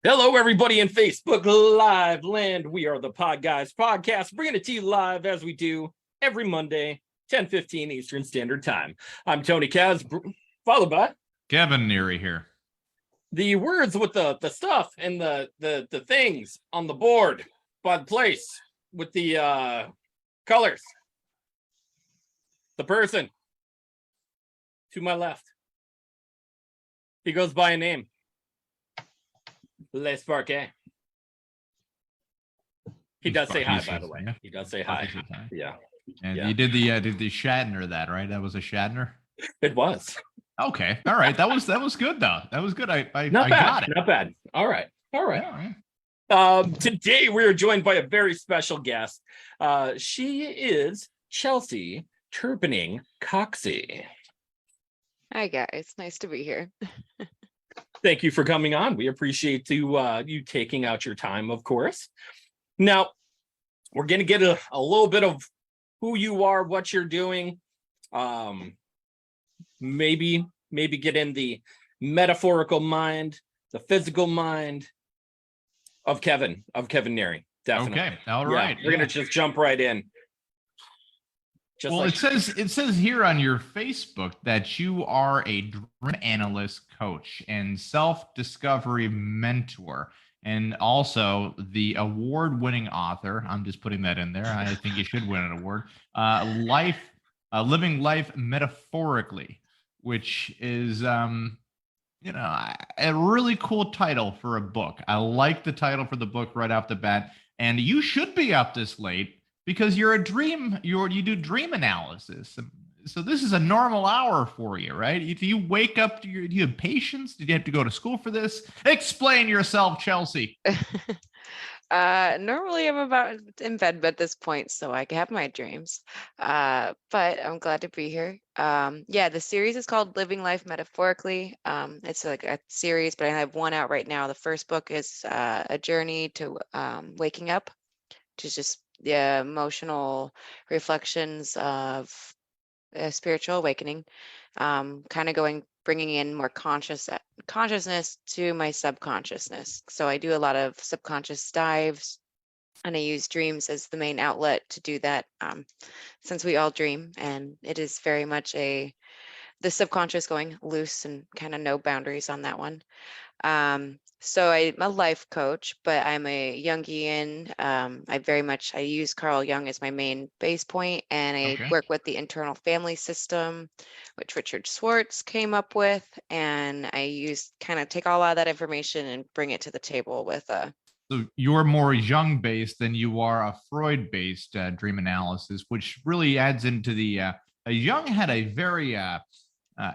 Hello, everybody in Facebook Live land. We are the Podguyz Podcast, bringing it to you live as we do every Monday, 10:15 Eastern Standard Time. I'm Tony Kaz, followed by Kevin Neary here. The words with the stuff and the things on the board by the place with the colors. The person to my left. He goes by a name. Les Parquet. He does say hi, by the way. He does say hi. Yeah. And you did the Shatner that, right? That was a Shatner? It was. Okay. All right. That was good though. That was good. I got it. Not bad. All right. Today we are joined by a very special guest. She is Chelsey Turpening Coxsey. Hi guys, nice to be here. Thank you for coming on. We appreciate you taking out your time, of course. Now, we're going to get a little bit of who you are, what you're doing. Maybe get in the metaphorical mind, the physical mind of Kevin Neary. Definitely. Okay. All right. We're going to just jump right in. It says here on your Facebook that you are a dream analyst coach and self-discovery mentor, and also the award-winning author. I'm just putting that in there. I think you should win an award. Living life metaphorically, which is a really cool title for a book. I like the title for the book right off the bat, and you should be up this late, because you do dream analysis. So this is a normal hour for you, right? Do you wake up, do you have patience? Did you have to go to school for this? Explain yourself, Chelsey. Normally I'm about in bed at this point, so I can have my dreams. But I'm glad to be here. The series is called Living Life Metaphorically. It's like a series, but I have one out right now. The first book is a journey to waking up, which is just the emotional reflections of a spiritual awakening, bringing in more consciousness to my subconsciousness. So I do a lot of subconscious dives, and I use dreams as the main outlet to do that, since we all dream, and it is very much the subconscious going loose and kind of no boundaries on that one. So I'm a life coach, but I'm a Jungian. I use Carl Jung as my main base point, and I work with the internal family system, which Richard Schwartz came up with, and I take all of that information and bring it to the table with So you're more Jung based than you are a Freud based dream analysis, which really adds into the Jung had a very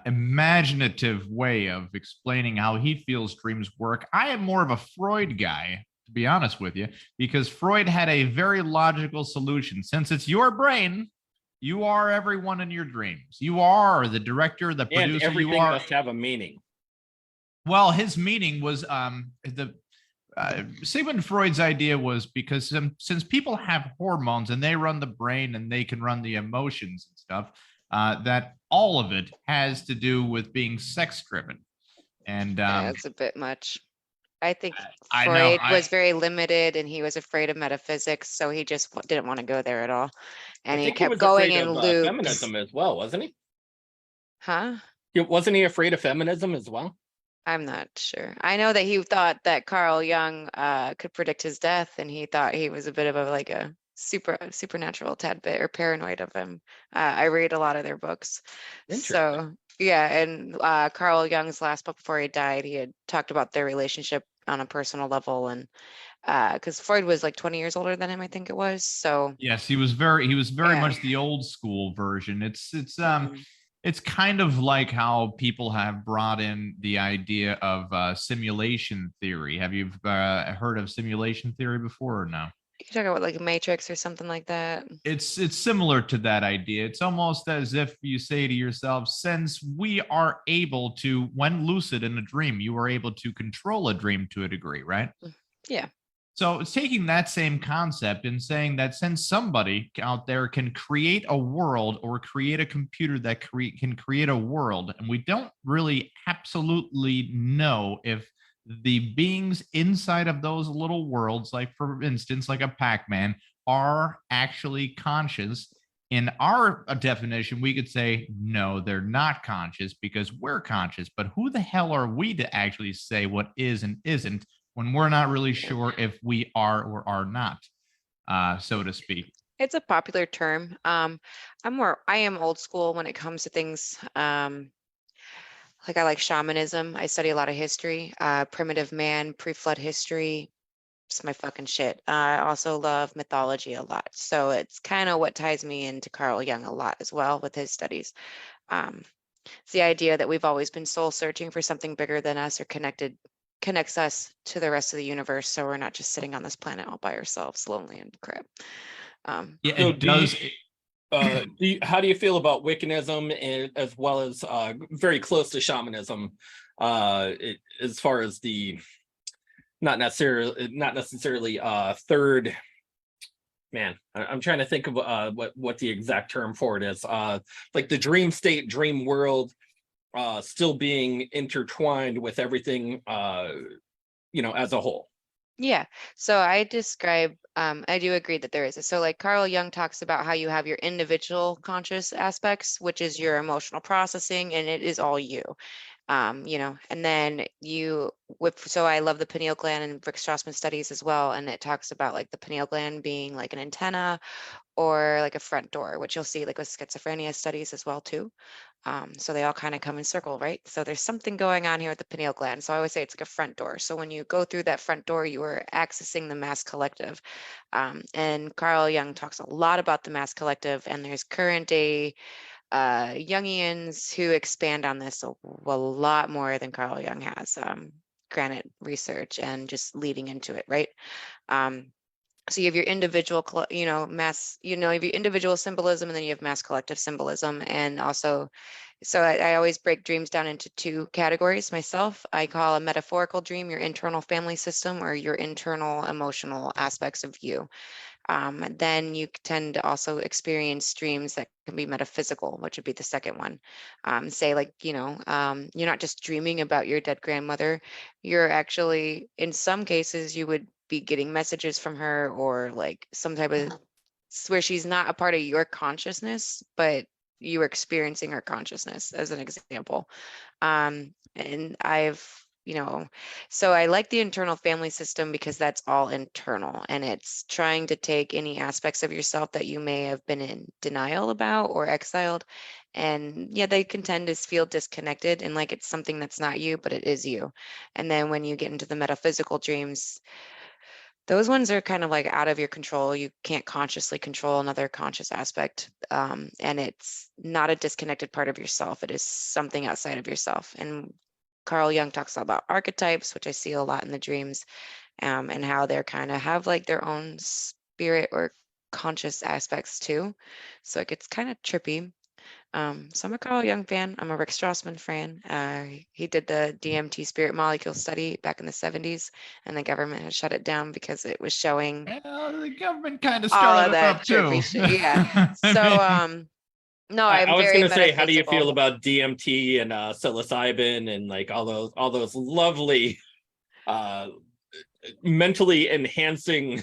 imaginative way of explaining how he feels dreams work. I am more of a Freud guy, to be honest with you, because Freud had a very logical solution. Since it's your brain, you are everyone in your dreams. You are the director, the producer. And everything must have a meaning. Well, his meaning was Sigmund Freud's idea was because since people have hormones and they run the brain and they can run the emotions and stuff, that all of it has to do with being sex driven. And that's a bit much. I think Freud was very limited, and he was afraid of metaphysics, so he just didn't want to go there at all. And he kept going in loops. Feminism as well, wasn't he? Huh? Wasn't he afraid of feminism as well? I'm not sure. I know that he thought that Carl Jung could predict his death, and he thought he was a bit of a supernatural tad bit, or paranoid of him. I read a lot of their books. So yeah, and Carl Jung's last book before he died, he had talked about their relationship on a personal level, and because Freud was like 20 years older than him, I think it was. So yes, he was very much the old school version. It's kind of like how people have brought in the idea of simulation theory. Have you heard of simulation theory before or no? You talk about like a matrix or something like that. It's similar to that idea. It's almost as if you say to yourself, since we are able to, when lucid in a dream, you are able to control a dream to a degree, right? Yeah. So it's taking that same concept and saying that since somebody out there can create a world or create a computer that can create a world, and we don't really absolutely know if the beings inside of those little worlds, like for instance, like a Pac-Man, are actually conscious. In our definition, we could say, no, they're not conscious because we're conscious. But who the hell are we to actually say what is and isn't when we're not really sure if we are or are not, so to speak? It's a popular term. I am old school when it comes to things. Like I like shamanism. I study a lot of history, primitive man, pre-flood history. It's my fucking shit. I also love mythology a lot. So it's kind of what ties me into Carl Jung a lot as well with his studies. Um, it's the idea that we've always been soul searching for something bigger than us or connects us to the rest of the universe. So we're not just sitting on this planet all by ourselves, lonely and crap. Yeah, So it does. how do you feel about Wiccanism, as well as very close to shamanism, as far as the not necessarily third man? I'm trying to think of what the exact term for it is. Like the dream state, dream world, still being intertwined with everything, as a whole. Yeah. So I do agree that there is. So like Carl Jung talks about how you have your individual conscious aspects, which is your emotional processing, and it is all you. And then so I love the pineal gland and Rick Strassman studies as well. And it talks about like the pineal gland being like an antenna or like a front door, which you'll see like with schizophrenia studies as well too. So they all kind of come in circle, right? So there's something going on here with the pineal gland. So I always say it's like a front door. So when you go through that front door, you are accessing the mass collective. And Carl Jung talks a lot about the mass collective, and there's current day Jungians who expand on this a lot more than Carl Jung has. Granted, research and just leading into it, right? So you have your individual, mass, you have your individual symbolism, and then you have mass collective symbolism. And also, so I always break dreams down into two categories myself. I call a metaphorical dream your internal family system or your internal emotional aspects of you. Then you tend to also experience dreams that can be metaphysical, which would be the second one. Say like, you're not just dreaming about your dead grandmother. You're actually, in some cases, you would be getting messages from her or like some type of where she's not a part of your consciousness, but you are experiencing her consciousness as an example. And so I like the internal family system because that's all internal, and it's trying to take any aspects of yourself that you may have been in denial about or exiled. And yeah, they can tend to feel disconnected and like it's something that's not you, but it is you. And then when you get into the metaphysical dreams, those ones are kind of like out of your control. You can't consciously control another conscious aspect. And it's not a disconnected part of yourself. It is something outside of yourself. And Carl Jung talks about archetypes, which I see a lot in the dreams, and how they're kind of have like their own spirit or conscious aspects too. So it gets kind of trippy. So I'm a Carl Jung fan. I'm a Rick Strassman fan. He did the DMT spirit molecule study back in the 70s, and the government had shut it down because it was showing Well, the government kind of all started of it that up too. trippy shit. Yeah. So, no, I I'm was very gonna say, how do you feel metaphysical. about DMT and psilocybin and like all those lovely mentally enhancing?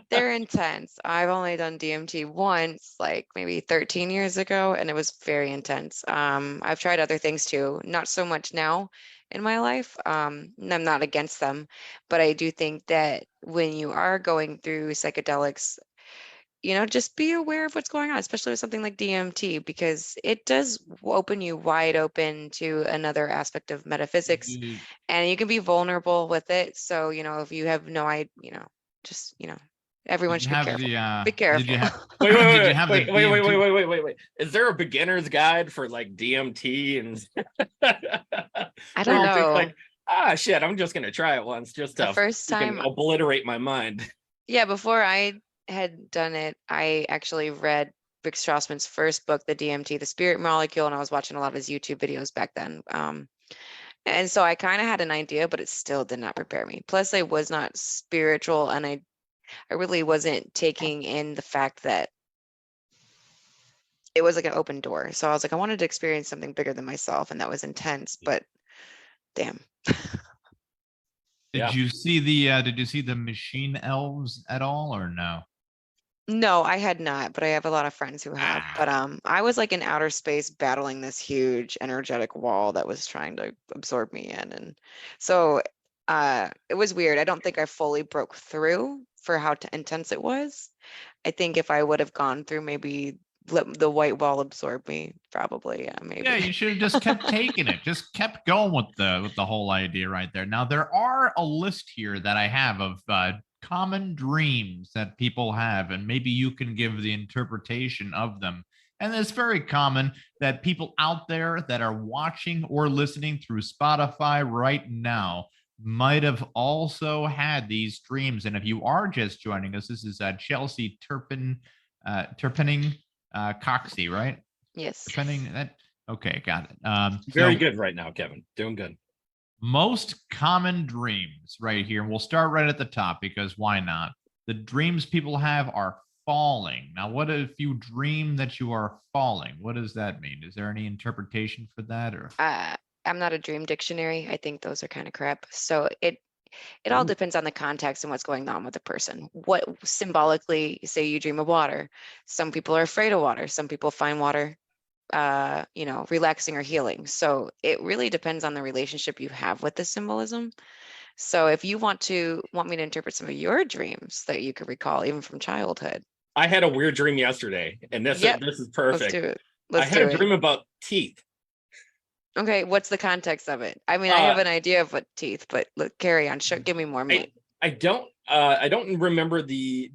They're intense. I've only done DMT once, like maybe 13 years ago, and it was very intense. I've tried other things too, not so much now in my life. And I'm not against them, but I do think that when you are going through psychedelics, just be aware of what's going on, especially with something like DMT, because it does open you wide open to another aspect of metaphysics, and you can be vulnerable with it. So, if you have no idea, just, everyone Did you should be have careful. the? Be Did you careful. have? Wait, Did you have the wait. Is there a beginner's guide for like DMT and I where don't you're just know. like, shit, I'm just gonna try it once just The to first freaking time, obliterate my mind. yeah, before I had done it, I actually read Rick Strassman's first book, The DMT, The Spirit Molecule, and I was watching a lot of his YouTube videos back then. And so I kind of had an idea, but it still did not prepare me. Plus, I was not spiritual, and I really wasn't taking in the fact that it was like an open door. So I was like, I wanted to experience something bigger than myself, and that was intense, but damn. Did you see the machine elves at all or no? No, I had not, but I have a lot of friends who have. But I was like in outer space battling this huge energetic wall that was trying to absorb me in. And so it was weird. I don't think I fully broke through for how intense it was. I think if I would have gone through, maybe let the white wall absorb me, probably. Yeah, maybe. Yeah, you should have just kept taking it. Just kept going with the whole idea right there. Now there are a list here that I have of common dreams that people have, and maybe you can give the interpretation of them. And it's very common that people out there that are watching or listening through Spotify right now might have also had these dreams. And if you are just joining us, this is Chelsey Turpening Coxsey, right? Yes. Depending that. Okay, got it. Very good right now, Kevin. Doing good. Most common dreams right here. And we'll start right at the top because why not? The dreams people have are falling. Now, what if you dream that you are falling? What does that mean? Is there any interpretation for that? Or I'm not a dream dictionary. I think those are kind of crap. So it all depends on the context and what's going on with the person. What symbolically, say you dream of water. Some people are afraid of water. Some people find water relaxing or healing. So it really depends on the relationship you have with the symbolism. So if you want me to interpret some of your dreams that you could recall even from childhood. I had a weird dream yesterday, and this is perfect. Let's do it. I had a dream about teeth. Okay, what's the context of it? I mean, I have an idea of what teeth, but carry on. Give me more meat. I don't remember the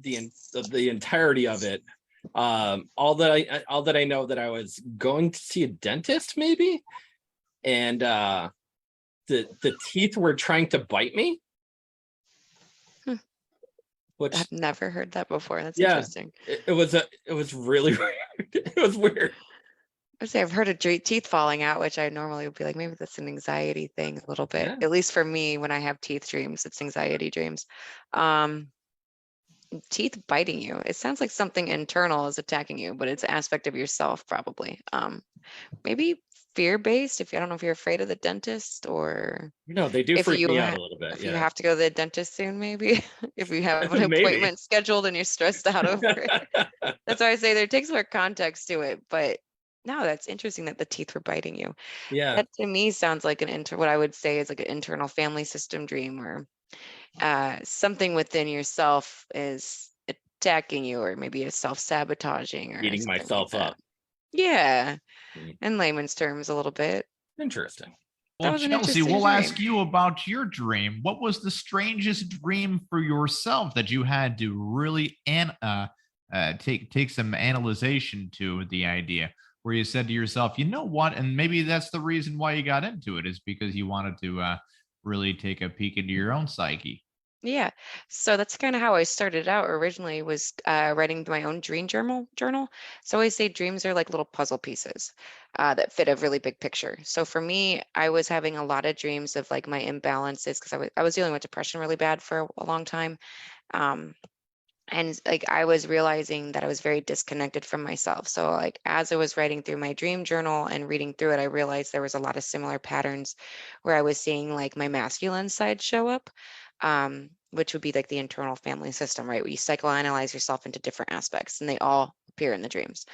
entirety of it. All that I know that I was going to see a dentist maybe, and the teeth were trying to bite me. Which I've never heard that before. That's interesting. It was really weird. It was weird. I've heard of teeth falling out, which I normally would be like, maybe that's an anxiety thing a little bit. Yeah. At least for me, when I have teeth dreams, it's anxiety dreams. Teeth biting you. It sounds like something internal is attacking you, but it's an aspect of yourself, probably. Maybe fear-based. I don't know if you're afraid of the dentist or. They do freak me out a little bit. If you have to go to the dentist soon, maybe. If you have an appointment scheduled and you're stressed out over it. That's why I say there takes more context to it, but. No, that's interesting that the teeth were biting you. Yeah. That to me sounds like what I would say is like an internal family system dream or something within yourself is attacking you or maybe a self-sabotaging or eating myself up. Yeah. In layman's terms a little bit. Interesting. Well, Chelsey, we'll ask you about your dream. What was the strangest dream for yourself that you had to really take some analyzation to the idea? Where you said to yourself, you know what, and maybe that's the reason why you got into it is because you wanted to really take a peek into your own psyche. Yeah, so that's kind of how I started out originally was writing my own dream journal. So I always say dreams are like little puzzle pieces that fit a really big picture. So for me, I was having a lot of dreams of like my imbalances because I was dealing with depression really bad for a long time. And like I was realizing that I was very disconnected from myself. So like as I was writing through my dream journal and reading through it, I realized there was a lot of similar patterns where I was seeing like my masculine side show up, which would be like the internal family system, right? Where you psychoanalyze yourself into different aspects and they all appear in the dreams.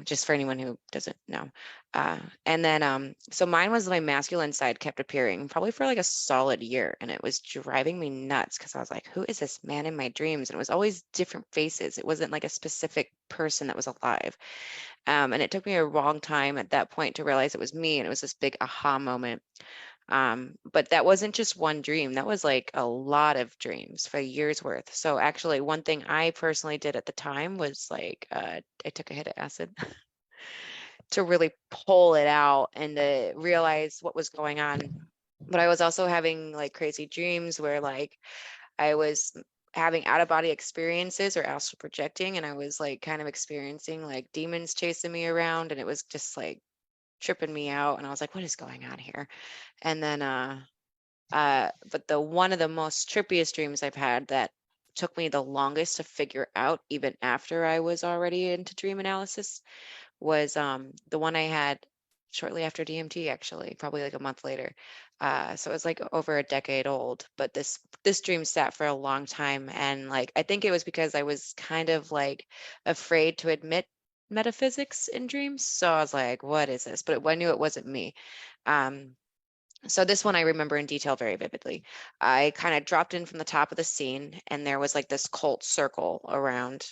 Just for anyone who doesn't know. And then, so mine was my masculine side kept appearing probably for like a solid year. And it was driving me nuts because I was like, who is this man in my dreams? And it was always different faces. It wasn't like a specific person that was alive. And it took me a long time at that point to realize it was me. And it was this big aha moment. But that wasn't just one dream. That was like a lot of dreams for a year's worth. So actually one thing I personally did at the time was like, I took a hit of acid to really pull it out and to realize what was going on. But I was also having like crazy dreams where like I was having out of body experiences or astral projecting. And I was like kind of experiencing like demons chasing me around. And it was just like tripping me out. And I was like, what is going on here? And then, but one of the most trippiest dreams I've had that took me the longest to figure out, even after I was already into dream analysis, was the one I had shortly after DMT, actually, probably like a month later. So it was like over a decade old. But this dream sat for a long time, and like I think it was because I was kind of like afraid to admit metaphysics in dreams. So I was like, "What is this?" But I knew it wasn't me. Um, so this one I remember in detail very vividly. I kind of dropped in from the top of the scene, and there was like this cult circle around,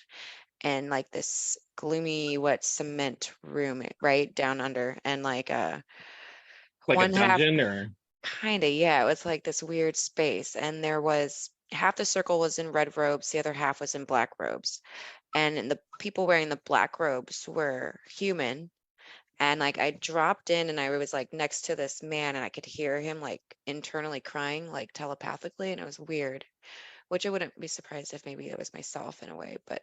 and like this gloomy, wet cement room right down under, and like Like a one half, dungeon or kind of, yeah, it was like this weird space, and there was half the circle was in red robes, the other half was in black robes, and the people wearing the black robes were human. And like I dropped in and I was like next to this man, and I could hear him like internally crying, like telepathically, and it was weird, which I wouldn't be surprised if maybe it was myself in a way, but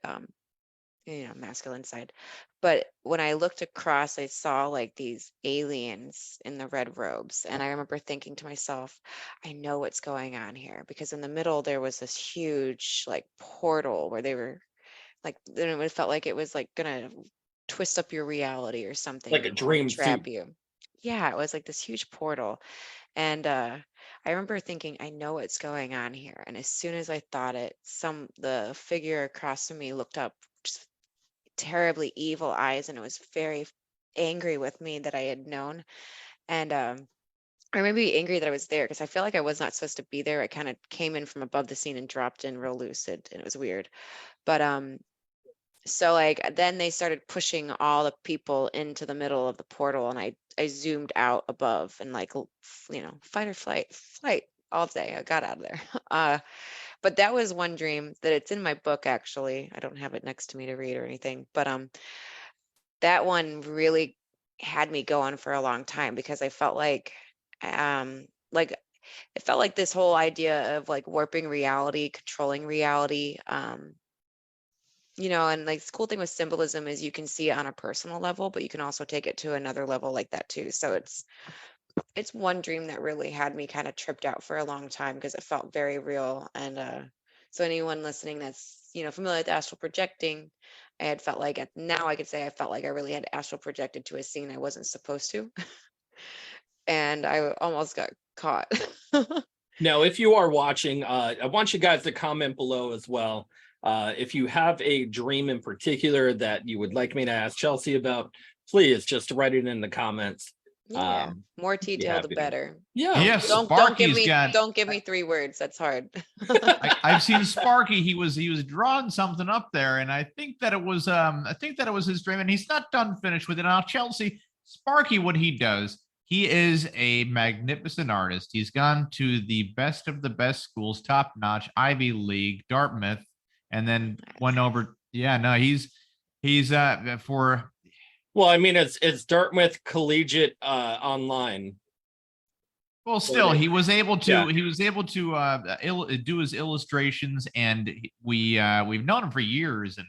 masculine side. But when I looked across, I saw like these aliens in the red robes. And I remember thinking to myself, I know what's going on here, because in the middle there was this huge like portal where they were like, then it felt like it was like gonna twist up your reality or something, like a dream trap suit. you. Yeah, it was like this huge portal. And I remember thinking, I know what's going on here. And as soon as I thought it, the figure across from me looked up, just terribly evil eyes, and it was very angry with me that I had known. And or maybe angry that I was there, because I feel like I was not supposed to be there. I kind of came in from above the scene and dropped in real lucid, and it was weird. But so like then they started pushing all the people into the middle of the portal, and I zoomed out above, and like fight or flight all day. I got out of there. But that was one dream that it's in my book, actually. I don't have it next to me to read or anything, but that one really had me going for a long time, because I felt like it felt like this whole idea of like warping reality, controlling reality, and like the cool thing with symbolism is you can see it on a personal level, but you can also take it to another level like that too. So it's one dream that really had me kind of tripped out for a long time, because it felt very real. And so anyone listening that's familiar with astral projecting, I had felt like now I could say I felt like I really had astral projected to a scene I wasn't supposed to. And I almost got caught. Now, if you are watching, I want you guys to comment below as well. If you have a dream in particular that you would like me to ask Chelsey about, please just write it in the comments. Yeah, more detail the happy to- better. Yeah. Don't give me 3 words. That's hard. I've seen Sparky. He was drawing something up there, and I think that it was his dream, and he's not done finished with it. Now, Chelsey, Sparky, what he does, he is a magnificent artist. He's gone to the best of the best schools, top notch, Ivy League, Dartmouth, and then went over. Yeah, no, he's for. Well, I mean, it's Dartmouth Collegiate Online. Well, still, he was able to do his illustrations, and we've known him for years. And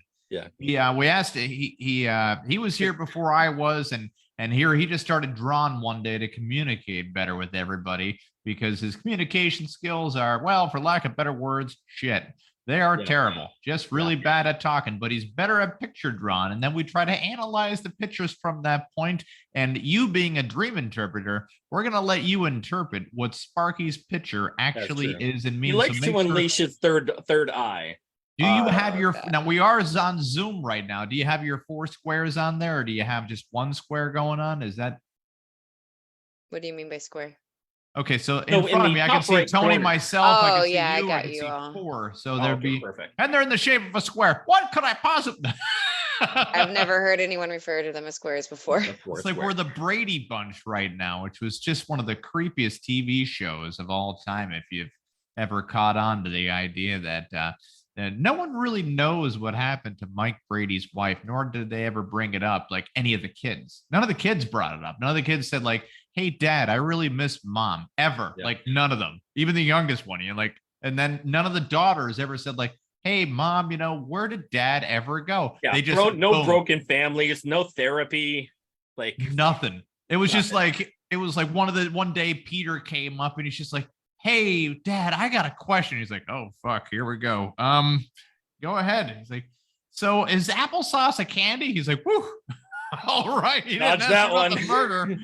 we asked he was here before I was, and here he just started drawing one day to communicate better with everybody, because his communication skills are, well, for lack of better words, shit. They are terrible, just really bad at talking, but he's better at picture drawing. And then we try to analyze the pictures from that point. And you being a dream interpreter, we're going to let you interpret what Sparky's picture actually is and means. He likes to unleash his third eye. Do you have now we are on Zoom right now. Do you have your 4 squares on there, or do you have just 1 square going on? Is that? What do you mean by square? Okay, so in front of me, I can see Tony, myself. Oh, I can see yeah, you, I got can you see all. 4. So there'd be perfect. And they're in the shape of a square. What could I possibly? I've never heard anyone refer to them as squares before. It's like we're the Brady Bunch right now, which was just one of the creepiest TV shows of all time. If you've ever caught on to the idea that no one really knows what happened to Mike Brady's wife, nor did they ever bring it up, like any of the kids. None of the kids brought it up. None of the kids said, like, hey, Dad, I really miss Mom, ever. Like, none of them, even the youngest one. And then none of the daughters ever said, like, hey, Mom, where did Dad ever go? Yeah, they just no broken families, no therapy, like nothing. It was just like, it was like one day Peter came up and he's just like, hey, Dad, I got a question. He's like, oh, fuck, here we go. Go ahead. He's like, so is applesauce a candy? He's like, whoo. All right. He Dodge didn't that ask about one. the murder.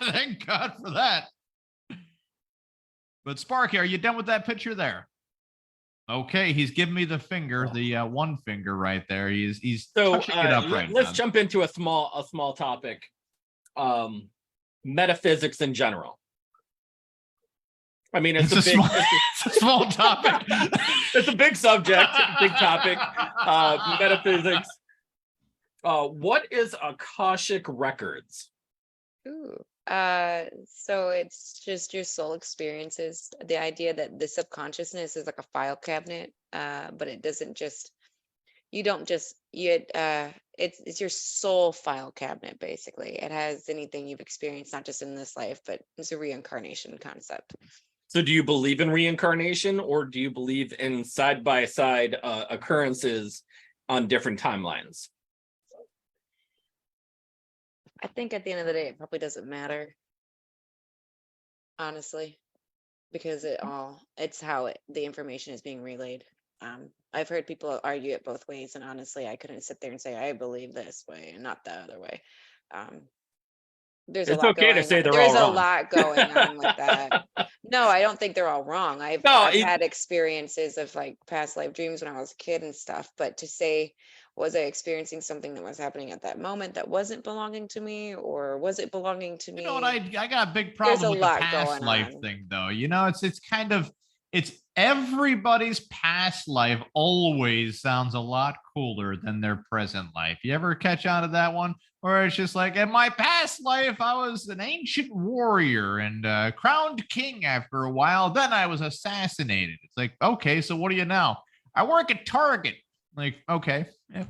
Thank God for that. But Sparky, are you done with that picture there? Okay, he's giving me the finger, the one finger right there. He's So touching it up right let's now. jump into a small topic. Metaphysics in general. I mean, it's a small topic. It's a big subject, big topic. Metaphysics. What is Akashic Records? Ooh. So it's just your soul experiences. The idea that the subconsciousness is like a file cabinet, but it doesn't just, you don't just, it's your soul file cabinet, basically. It has anything you've experienced, not just in this life, but it's a reincarnation concept. So do you believe in reincarnation, or do you believe in side-by-side occurrences on different timelines? I think at the end of the day, it probably doesn't matter, honestly, because it's how the information is being relayed. I've heard people argue it both ways, and honestly, I couldn't sit there and say I believe this way and not the other way. There's It's a lot okay going to say on. they're There's all a wrong. lot going on with that. No, I don't think they're all wrong. I've had experiences of like past life dreams when I was a kid and stuff, but to say, was I experiencing something that was happening at that moment that wasn't belonging to me, or was it belonging to me? You know what? I got a big There's problem a with the lot past going life on. thing, though. You know, it's kind of everybody's past life always sounds a lot cooler than their present life. You ever catch on to that one? Or it's just like, in my past life, I was an ancient warrior and crowned king after a while. Then I was assassinated. It's like, okay, so what are you now? I work at Target. Like, okay. Yeah.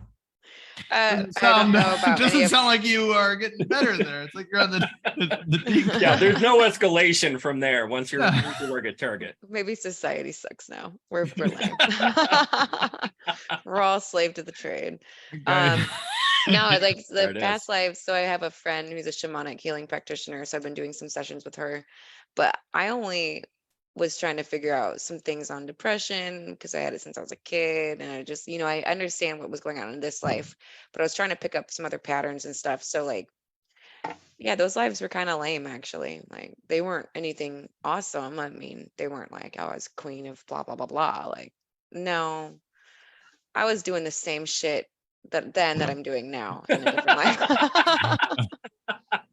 I don't know about doesn't sound like you are getting better there. It's like you're on the deep. Yeah, there's no escalation from there once you work at Target. Maybe society sucks now. We're lame. We're all slave to the trade. No, like the past lives. So I have a friend who's a shamanic healing practitioner. So I've been doing some sessions with her, but I only was trying to figure out some things on depression because I had it since I was a kid. And I just, I understand what was going on in this life, but I was trying to pick up some other patterns and stuff. So like, yeah, those lives were kind of lame, actually. Like they weren't anything awesome. I mean, they weren't like, I was queen of blah, blah, blah, blah. Like, no, I was doing the same shit that I'm doing now in a different life.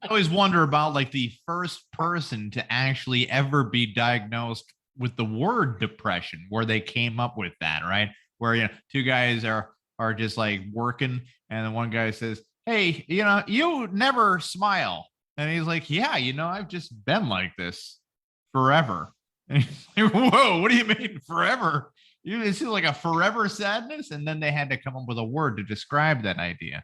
I always wonder about like the first person to actually ever be diagnosed with the word depression, where they came up with that, right? Where two guys are just like working, and then one guy says, "Hey, you never smile," and he's like, "Yeah, I've just been like this forever." And he's like, "Whoa, what do you mean forever? It's like a forever sadness," and then they had to come up with a word to describe that idea.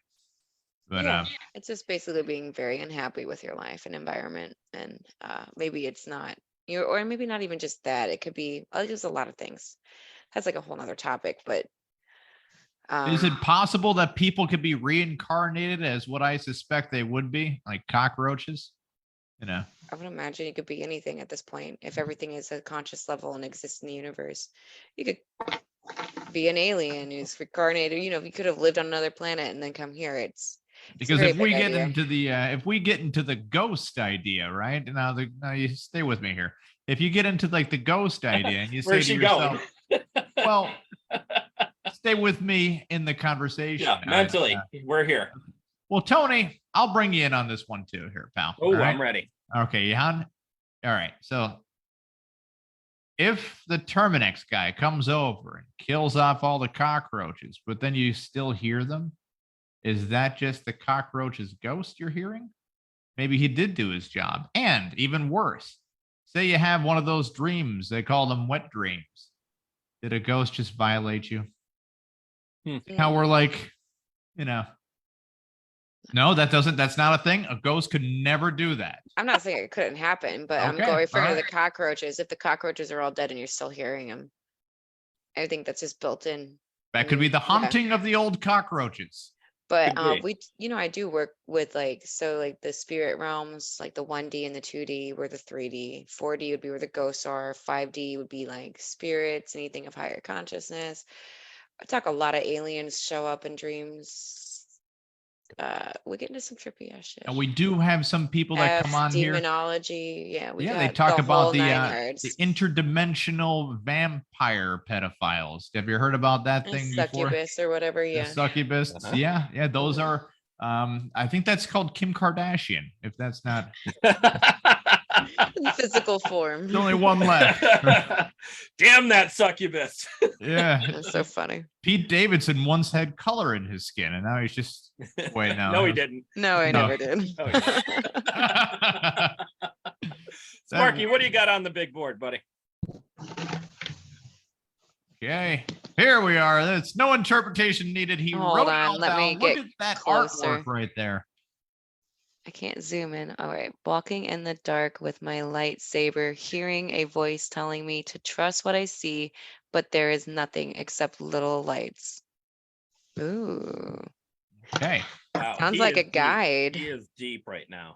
But yeah, it's just basically being very unhappy with your life and environment, and maybe it's not or maybe not even just that. It could be there's a lot of things. That's like a whole nother topic. But is it possible that people could be reincarnated as what I suspect they would be, like cockroaches? I would imagine it could be anything at this point. If everything is a conscious level and exists in the universe, you could be an alien who's reincarnated. You could have lived on another planet and then come here. Because if we get into the ghost idea, right? Now you stay with me here. If you get into like the ghost idea and you say to yourself, well, stay with me in the conversation. Yeah, mentally, we're here. Well, Tony, I'll bring you in on this one too here, pal. Oh, right? I'm ready. Okay, Jan. All right. So if the Terminex guy comes over and kills off all the cockroaches, but then you still hear them, is that just the cockroach's ghost you're hearing? Maybe he did do his job. And even worse, say you have one of those dreams, they call them wet dreams. Did a ghost just violate you? How we're like, no, that's not a thing. A ghost could never do that. I'm not saying it couldn't happen, but I'm going referring to the cockroaches. If the cockroaches are all dead and you're still hearing them, I think that's just built in. That could be the haunting of the old cockroaches. But I do work with the spirit realms, like the 1D and the 2D were the 3D. 4D would be where the ghosts are. 5D would be like spirits, anything of higher consciousness. I talk a lot of aliens show up in dreams. we get into some trippy ass shit. And we do have some people that come on here. Demonology. Yeah, we got they talk the about whole the nine yards. the interdimensional vampire pedophiles. Have you heard about that thing before? Succubus or whatever. The Yeah. succubus. Yeah. Those are. I think that's called Kim Kardashian. If that's not In physical form. there's only one left. Damn that succubus. Yeah. That's so funny. Pete Davidson once had color in his skin, and now he's just wait. No, he didn't. No, I never did. No, he didn't. Sparky, what do you got on the big board, buddy? Okay, here we are. There's no interpretation needed. He Hold wrote it on, all let down. me Look get at that closer. artwork right there. I can't zoom in. All right. Walking in the dark with my lightsaber, hearing a voice telling me to trust what I see, but there is nothing except little lights. Ooh. Okay. Wow, Sounds he like is a deep. guide. He is deep right now.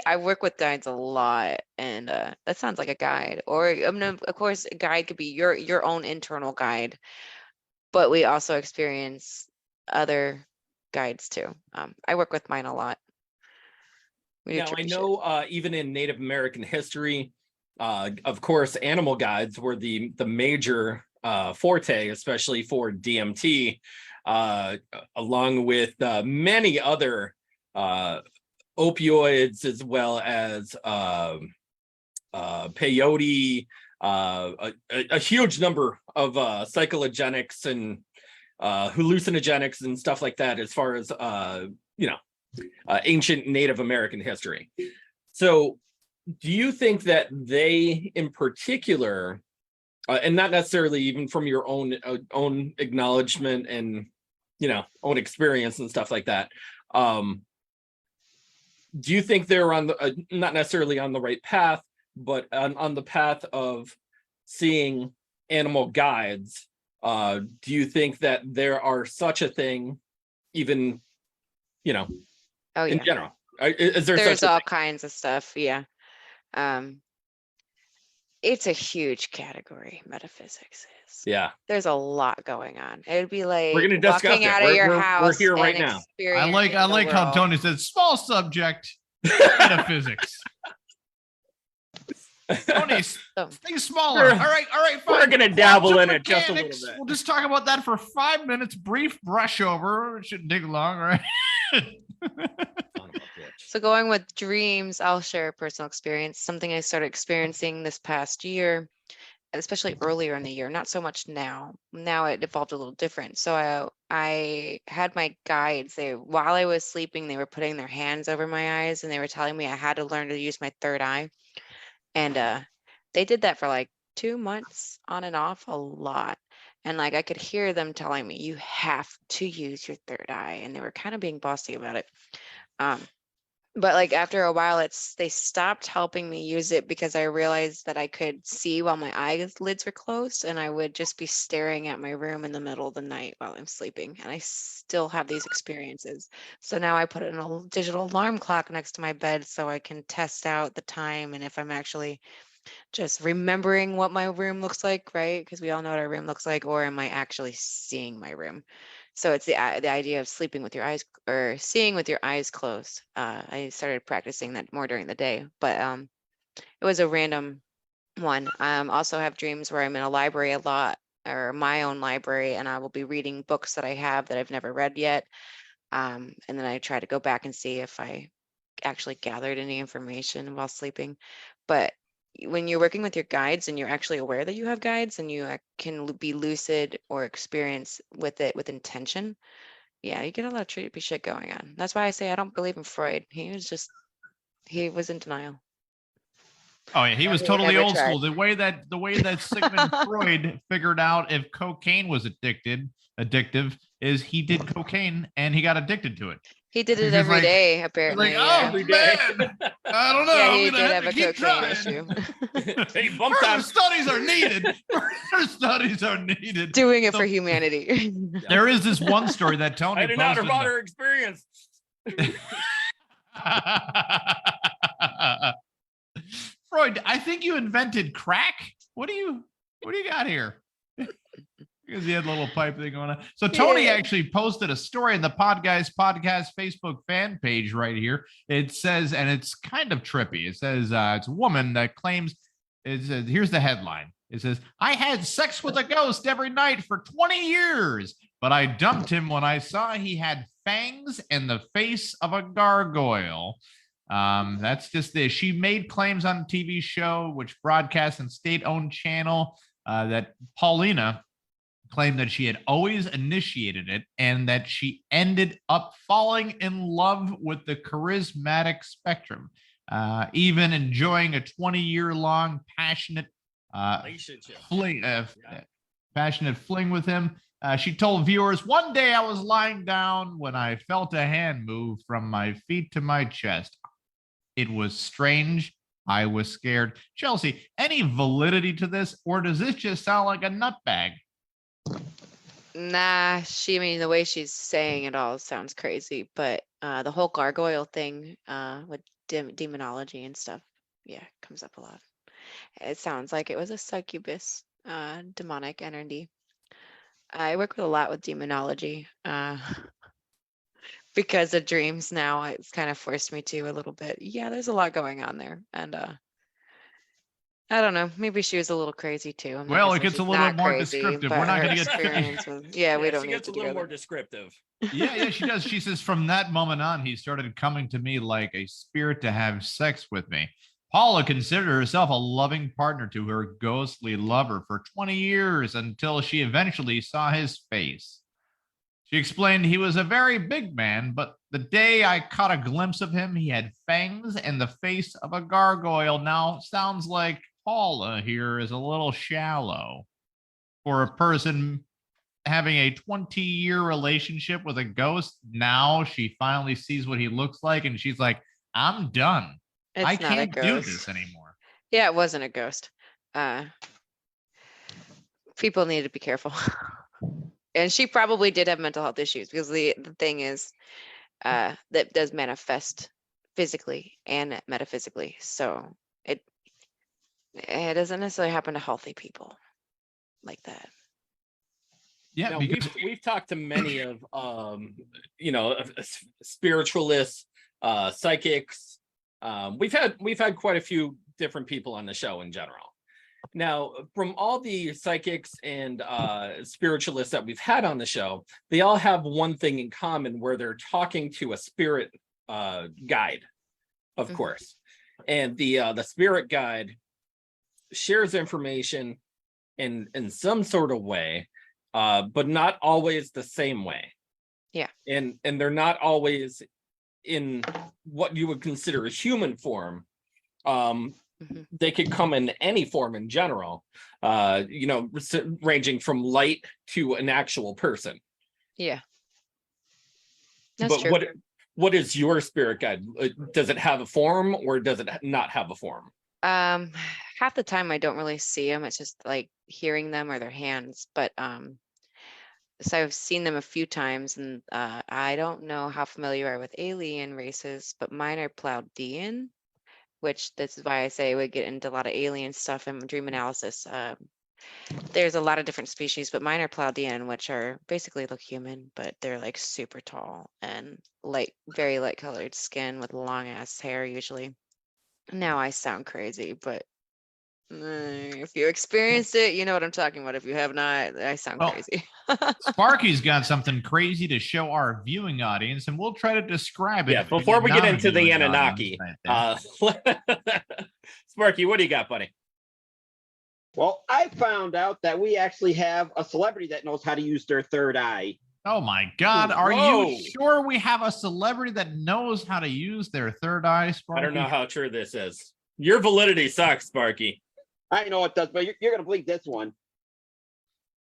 I work with guides a lot, and that sounds like a guide. Or of course, a guide could be your own internal guide, but we also experience other guides too. I work with mine a lot. We do Now, I trippy shit. know even in Native American history, of course, animal guides were the major forte, especially for DMT, along with many other opioids, as well as peyote, a huge number of psychogenics and hallucinogenics and stuff like that, as far as ancient Native American history. So do you think that they in particular, and not necessarily even from your own acknowledgement and own experience and stuff like that, do you think they're on the not necessarily on the right path, but on the path of seeing animal guides? Do you think that there are such a thing, even Oh in yeah. general? Is there There's such a all thing? kinds of stuff. Yeah. It's a huge category. Metaphysics is. Yeah, There's a lot going on. It would be like we're going to discuss walking it. out of your We're house here right and now. I like experiencing the how world. Tony said small subject metaphysics. Tony, So- think smaller. All right, fine. We're going to dabble in it Quantum just a little mechanics, bit. We'll just talk about that for 5 minutes. Brief brush over. It shouldn't take long, right? So going with dreams, I'll share a personal experience, something I started experiencing this past year, especially earlier in the year, not so much now. Now it evolved a little different. So I had my guides. While I was sleeping, they were putting their hands over my eyes and they were telling me I had to learn to use my third eye. And they did that for like 2 months on and off a lot. And like I could hear them telling me, you have to use your third eye. And they were kind of being bossy about it. But like after a while, they stopped helping me use it because I realized that I could see while my eyelids were closed, and I would just be staring at my room in the middle of the night while I'm sleeping. And I still have these experiences. So now I put in a digital alarm clock next to my bed so I can test out the time and if I'm actually just remembering what my room looks like, right? Because we all know what our room looks like, or am I actually seeing my room? So it's the idea of sleeping with your eyes or seeing with your eyes closed. I started practicing that more during the day, but it was a random one. Also have dreams where I'm in a library a lot, or my own library, and I will be reading books that I have that I've never read yet. And then I try to go back and see if I actually gathered any information while sleeping. But when you're working with your guides and you're actually aware that you have guides and you can be lucid or experience with it with intention, yeah, you get a lot of trippy shit going on. That's why I say I don't believe in Freud. He was in denial. Oh yeah, he was He totally never old tried. school. The way that Sigmund Freud figured out if cocaine was addictive is he did cocaine and he got addicted to it. He did it He's every like- day, He's apparently. like, Yeah. oh man, I don't know. Yeah, I'm he gonna did have to a keep cocaine trying. issue. Hey, bump Further time. studies are needed. Further studies are needed. Doing it So- for humanity. There is this one story that Tony I did not posted. about her experience. Freud, I think you invented crack. What do you got here? Because he had a little pipe thing going on. So Tony actually posted a story in the Podguyz Podcast Facebook fan page right here. It says, and it's kind of trippy. It says it's a woman that claims, it says, here's the headline. It says, I had sex with a ghost every night for 20 years, but I dumped him when I saw he had fangs and the face of a gargoyle. That's just this. She made claims on a TV show, which broadcasts on state-owned channel, that Paulina claimed that she had always initiated it and that she ended up falling in love with the charismatic Spectrum, even enjoying a 20-year-long passionate relationship, passionate fling with him. She told viewers, one day I was lying down when I felt a hand move from my feet to my chest. It was strange. I was scared. Chelsey, any validity to this, or does this just sound like a nutbag? Nah, I mean, the way she's saying it all sounds crazy, but the whole gargoyle thing with demonology and stuff, comes up a lot. It sounds like it was a succubus, demonic energy. I work with a lot with demonology because of dreams now. It's kind of forced me to a little bit. Yeah, there's a lot going on there. And I don't know. Maybe she was a little crazy too. I'm well, it gets a little bit more descriptive. We're not going to get. We don't she need gets to a little go more there. descriptive. Yeah, she does. She says, from that moment on, he started coming to me like a spirit to have sex with me. Paula considered herself a loving partner to her ghostly lover for 20 years until she eventually saw his face. She explained he was a very big man, but the day I caught a glimpse of him, he had fangs and the face of a gargoyle. Now, sounds like Paula here is a little shallow for a person having a 20-year relationship with a ghost. Now she finally sees what he looks like, and she's like, I'm done. It's I not can't a do ghost. this anymore. Yeah, it wasn't a ghost. People need to be careful. And she probably did have mental health issues because the thing is that does manifest physically and metaphysically. So it doesn't necessarily happen to healthy people like that. Yeah, now, because we've talked to many of spiritualists, psychics. We've had quite a few different people on the show in general. Now, from all the psychics and spiritualists that we've had on the show, they all have one thing in common where they're talking to a spirit guide, of course. And the spirit guide shares information in some sort of way, but not always the same way. Yeah. And they're not always in what you would consider a human form. They could come in any form in general, ranging from light to an actual person. Yeah. That's true. What is your spirit guide? Does it have a form or does it not have a form? Half the time I don't really see them. It's just like hearing them or their hands. But so I've seen them a few times, and I don't know how familiar you are with alien races, but mine are Pleiadian, which this is why I say we get into a lot of alien stuff and dream analysis. There's a lot of different species, but mine are Pleiadian, which are basically look human, but they're like super tall and very light colored skin with long ass hair usually. Now I sound crazy, but if you experienced it, you know what I'm talking about. If you have not, I sound crazy. Sparky's got something crazy to show our viewing audience, and we'll try to describe it. Yeah, before we get into the Anunnaki, Sparky, what do you got, buddy? Well, I found out that we actually have a celebrity that knows how to use their third eye. Oh my God. Are you sure we have a celebrity that knows how to use their third eye, Sparky? I don't know how true this is. Your validity sucks, Sparky. I know it does, but you're going to believe this one.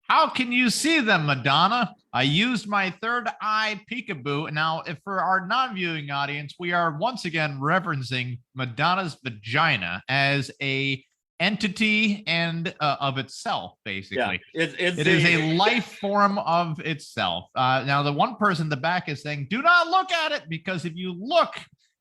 How can you see them, Madonna? I used my third eye peekaboo. Now, if for our non-viewing audience, we are once again referencing Madonna's vagina as a entity and of itself, basically. Yeah, it is a life form of itself. Now, the one person in the back is saying, do not look at it, because if you look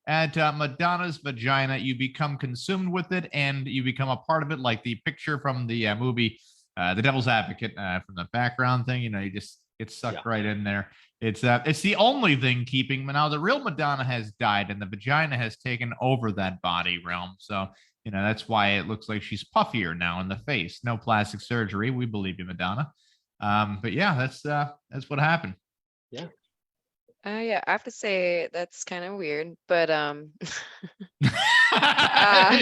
at Madonna's vagina, you become consumed with it and you become a part of it, like the picture from the movie the devil's advocate from the background thing. You just get sucked right in there. It's the only thing keeping. Now the real Madonna has died, and the vagina has taken over that body realm. So that's why it looks like she's puffier now in the face. No plastic surgery. We believe you, Madonna. But yeah, that's what happened. Yeah. Yeah, I have to say that's kind of weird, but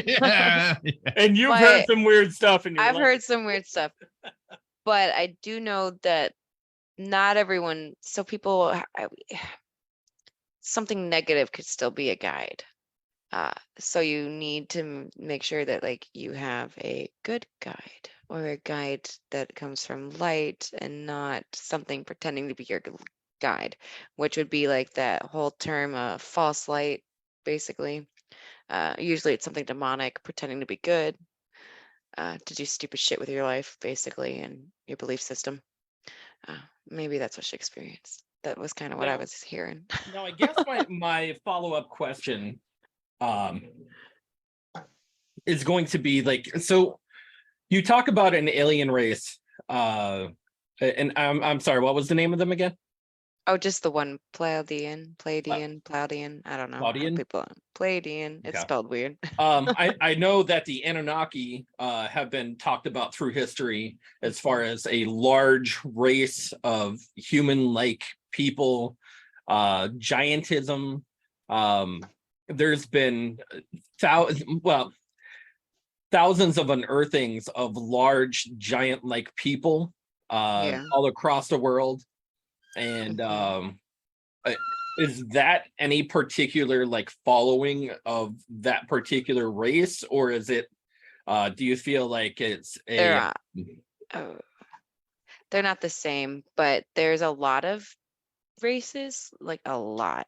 Yeah. And you've heard some weird stuff in your I've life. heard some weird stuff, but I do know that not everyone. So people, something negative could still be a guide. So you need to make sure that like you have a good guide or a guide that comes from light and not something pretending to be your guide, which would be like that whole term false light, basically. Usually it's something demonic pretending to be good, to do stupid shit with your life, basically, and your belief system. Maybe that's what she experienced. That was kind of what I was hearing. Now, I guess my follow-up question is going to be like, so you talk about an alien race, and I'm sorry, what was the name of them again? Oh, just the one Pleiadian. I don't know. Pleiadian? Pleiadian. It's Okay. spelled weird. I know that the Anunnaki have been talked about through history as far as a large race of human-like people, giantism. There's been thousands of unearthings of large giant-like people all across the world. And is that any particular like following of that particular race, or is it do you feel like it's They're not the same, but there's a lot of races, like a lot.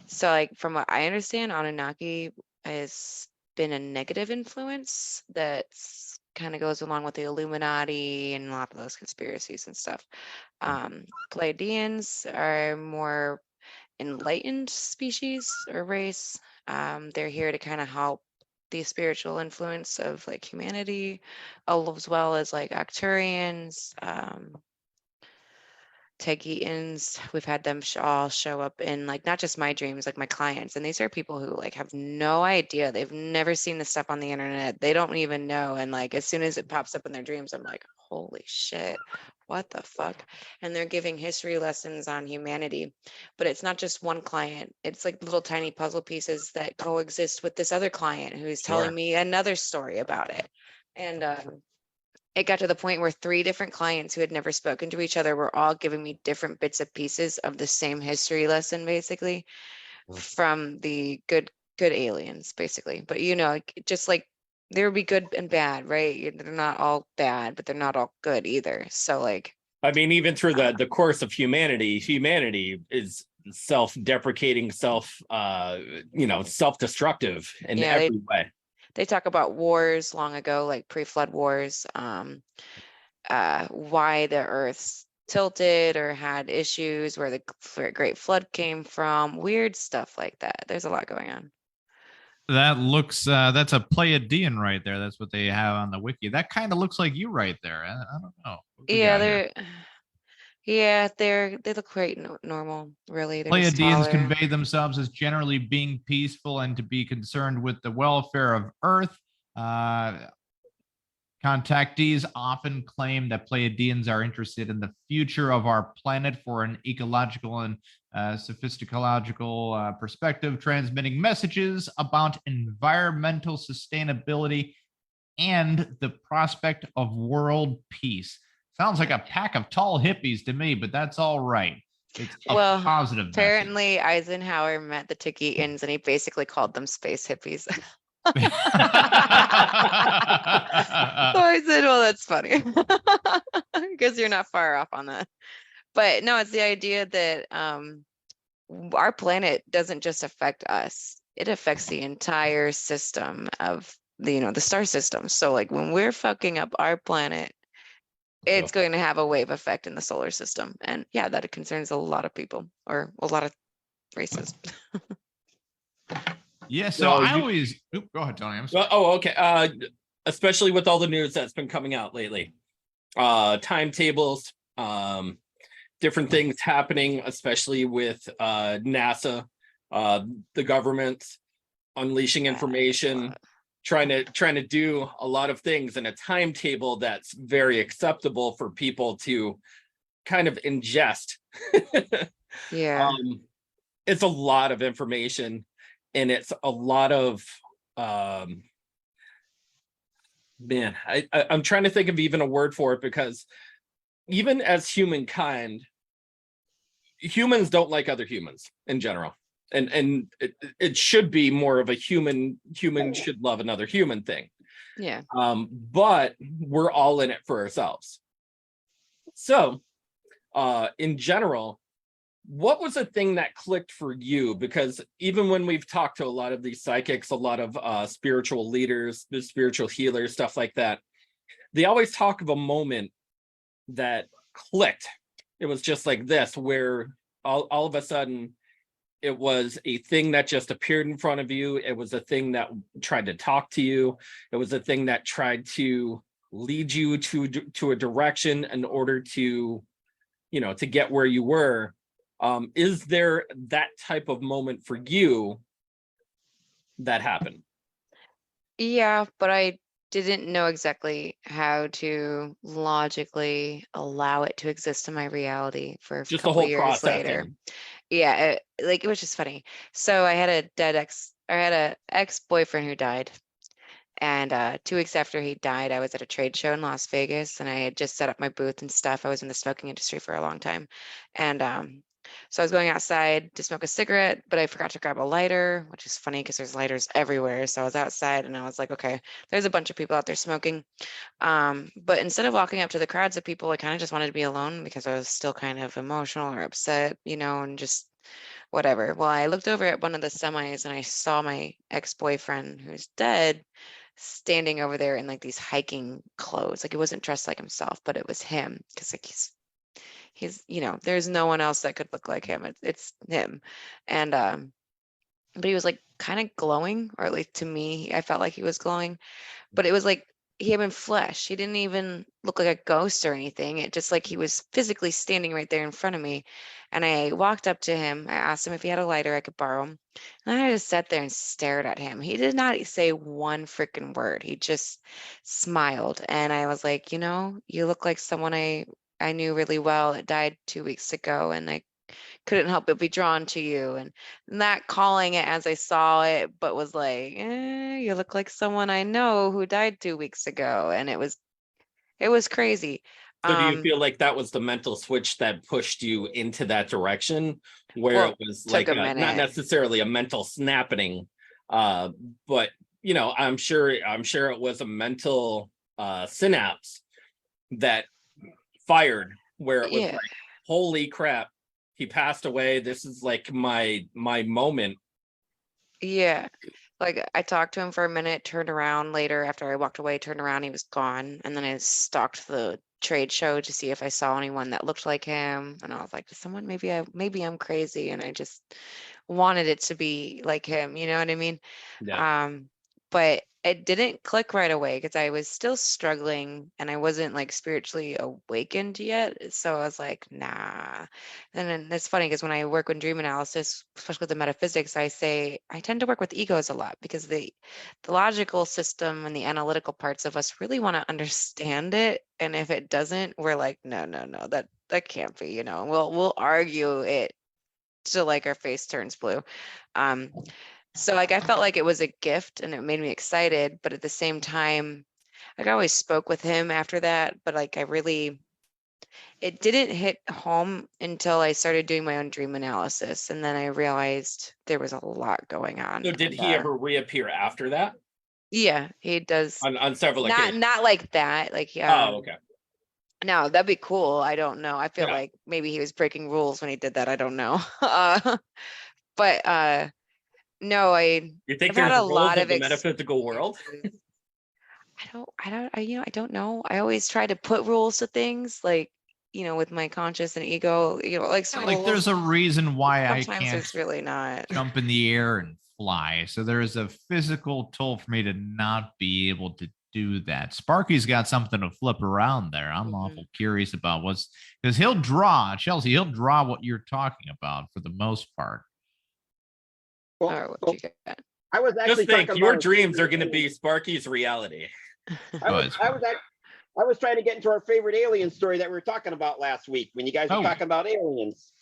So like from what I understand, Anunnaki has been a negative influence that's kind of goes along with the Illuminati and a lot of those conspiracies and stuff. Pleiadians are more enlightened species or race. They're here to kind of help the spiritual influence of like humanity, as well as like Arcturians, Tegians. We've had them all show up in like not just my dreams, like my clients, and these are people who like have no idea. They've never seen this stuff on the internet. They don't even know, and like as soon as it pops up in their dreams, I'm like, holy shit, what the fuck? And they're giving history lessons on humanity. But it's not just one client. It's like little tiny puzzle pieces that coexist with this other client who's telling me another story about it. And it got to the point where 3 different clients who had never spoken to each other were all giving me different bits and pieces of the same history lesson, basically, from the good aliens, basically. But just like there would be good and bad, right? They're not all bad, but they're not all good either. So like, I mean, even through the course of humanity is self-deprecating, self-destructive in every way. They talk about wars long ago, like pre-flood wars, why the Earth's tilted or had issues, where the Great Flood came from, weird stuff like that. There's a lot going on. That looks, that's a Pleiadian right there. That's what they have on the wiki. That kind of looks like you right there. I don't know. They look quite normal, really. Pleiadians convey themselves as generally being peaceful and to be concerned with the welfare of Earth. Contactees often claim that Pleiadians are interested in the future of our planet for an ecological and sophistical perspective, transmitting messages about environmental sustainability and the prospect of world peace. Sounds like a pack of tall hippies to me, but that's all right. It's a positive apparently message. Eisenhower met the Tegians and he basically called them space hippies. So I said, well, that's funny because you're not far off on that. But no, it's the idea that our planet doesn't just affect us. It affects the entire system of the star system. So like when we're fucking up our planet, it's going to have a wave effect in the solar system. And yeah, that concerns a lot of people or a lot of races. Yeah, so go ahead, Tony. Okay. especially with all the news that's been coming out lately. Timetables, different things happening, especially with NASA, the government unleashing information, trying to do a lot of things in a timetable that's very acceptable for people to kind of ingest. Yeah. It's a lot of information, and it's a lot of man, I'm trying to think of even a word for it, because even as humankind, humans don't like other humans in general. And it should be more of a human should love another human thing. Yeah. But we're all in it for ourselves. So in general, what was a thing that clicked for you? Because even when we've talked to a lot of these psychics, a lot of spiritual leaders, the spiritual healers, stuff like that, they always talk of a moment that clicked. It was just like this, where all of a sudden it was a thing that just appeared in front of you. It was a thing that tried to talk to you. It was a thing that tried to lead you to a direction in order to, to get where you were. Is there that type of moment for you that happened? Yeah, but I didn't know exactly how to logically allow it to exist in my reality for a Just the couple whole years later. processing. Yeah, it was just funny. So I had a ex-boyfriend who died. And 2 weeks after he died, I was at a trade show in Las Vegas, and I had just set up my booth and stuff. I was in the smoking industry for a long time. And so I was going outside to smoke a cigarette, but I forgot to grab a lighter, which is funny because there's lighters everywhere. So I was outside and I was like, okay, there's a bunch of people out there smoking. But instead of walking up to the crowds of people, I kind of just wanted to be alone because I was still kind of emotional or upset, and just whatever. Well, I looked over at one of the semis and I saw my ex-boyfriend, who's dead, standing over there in like these hiking clothes. Like, he wasn't dressed like himself, but it was him, because like he's there's no one else that could look like him. It's him. And but he was like kind of glowing, or at least to me, I felt like he was glowing, but it was like he had been flesh. He didn't even look like a ghost or anything. It just like he was physically standing right there in front of me. And I walked up to him. I asked him if he had a lighter I could borrow him. And I just sat there and stared at him. He did not say one freaking word. He just smiled. And I was like, you look like someone I knew really well. It died 2 weeks ago, and I couldn't help but be drawn to you, and not calling it as I saw it, but was like, you look like someone I know who died 2 weeks ago. And it was crazy. So do you feel like that was the mental switch that pushed you into that direction, where Well, it was took like a not minute. necessarily a mental snapping, but I'm sure it was a mental synapse that fired, where it was Yeah. like, holy crap, he passed away. This is like my moment. Yeah. Like, I talked to him for a minute, turned around later after I walked away, turned around, he was gone. And then I stalked the trade show to see if I saw anyone that looked like him. And I was like, someone, maybe I'm crazy and I just wanted it to be like him, you know what I mean? Yeah. But it didn't click right away because I was still struggling and I wasn't like spiritually awakened yet. So I was like, nah. And then it's funny because when I work with dream analysis, especially with the metaphysics, I tend to work with egos a lot, because the logical system and the analytical parts of us really want to understand it. And if it doesn't, we're like, no, that can't be, we'll argue it till like our face turns blue. So like I felt like it was a gift and it made me excited, but at the same time, like I always spoke with him after that, but like it didn't hit home until I started doing my own dream analysis, and then I realized there was a lot going on. So did he ever reappear after that? Yeah, he does. On several occasions? Not like that. Like, Oh, okay. No, that'd be cool. I don't know. I feel like maybe he was breaking rules when he did that. I don't know. But no, You think I've had there's a rules lot of of the metaphysical world? I don't know. I always try to put rules to things, like, with my conscious and ego, like there's a reason why I sometimes can't there's really not. jump in the air and fly. So there is a physical toll for me to not be able to do that. Sparky's got something to flip around there. I'm awful curious about because he'll draw, Chelsey, he'll draw what you're talking about for the most part. All right, what you got? I was actually Just think, talking your about dreams are going to be Sparky's reality. I was trying to get into our favorite alien story that we were talking about last week when you guys were talking about aliens.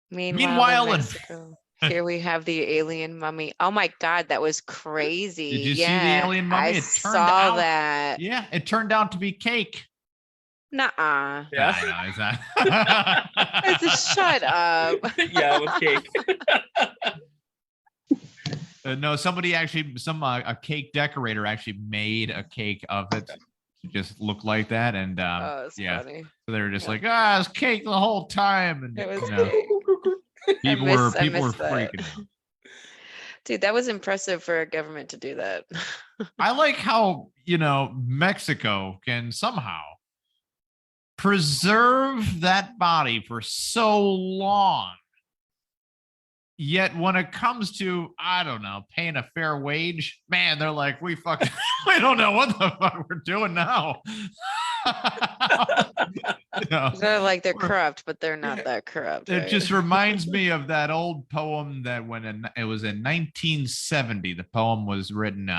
Meanwhile in Mexico, here we have the alien mummy. Oh my God, that was crazy. Did you see the alien mummy? I saw that. Yeah, it turned out to be cake. Nuh-uh. Yeah. I know, exactly. Shut up. Yeah, it was cake. No, somebody actually, a cake decorator actually made a cake of it to just look like that, and funny. So they were just like, it's cake the whole time, and It was people were freaking out. Dude, that was impressive for a government to do that. I like how Mexico can somehow preserve that body for so long. Yet when it comes to, I don't know, paying a fair wage, man, they're like, we don't know what the fuck we're doing now. They're like, they're corrupt, but they're not that corrupt. It right? just reminds me of that old poem that it was in 1970, the poem was written,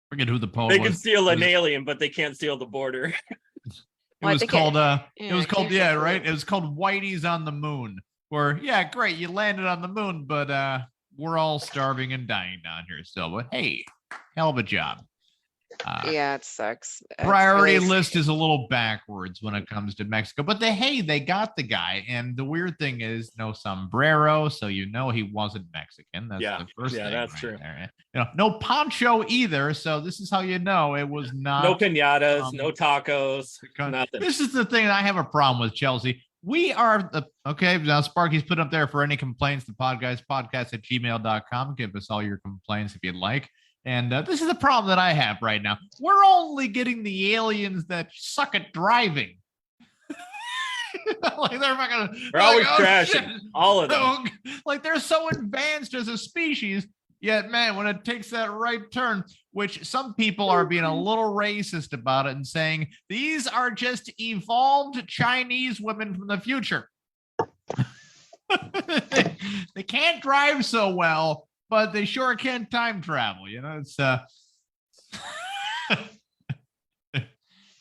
forget who the poem was. They can steal an alien, but they can't steal the border. It was called Whitey's on the Moon. Where, yeah, great, you landed on the moon, but we're all starving and dying down here still. But hey, hell of a job. Yeah, it sucks. Priority list is a little backwards when it comes to Mexico, but they got the guy. And the weird thing is, no sombrero, so he wasn't Mexican. That's the first thing. Yeah, that's true. There. No poncho either, so this is how you know it was not. No piñatas, no tacos, nothing. This is the thing I have a problem with, Chelsey. We are now Sparky's put up there for any complaints, the Podguyz Podcast at gmail.com. Give us all your complaints if you'd like. And this is the problem that I have right now. We're only getting the aliens that suck at driving. Like they're always crashing. Shit. All of them. Like they're so advanced as a species. Yet, man, when it takes that right turn, which some people are being a little racist about it and saying, these are just evolved Chinese women from the future. They can't drive so well, but they sure can time travel. It's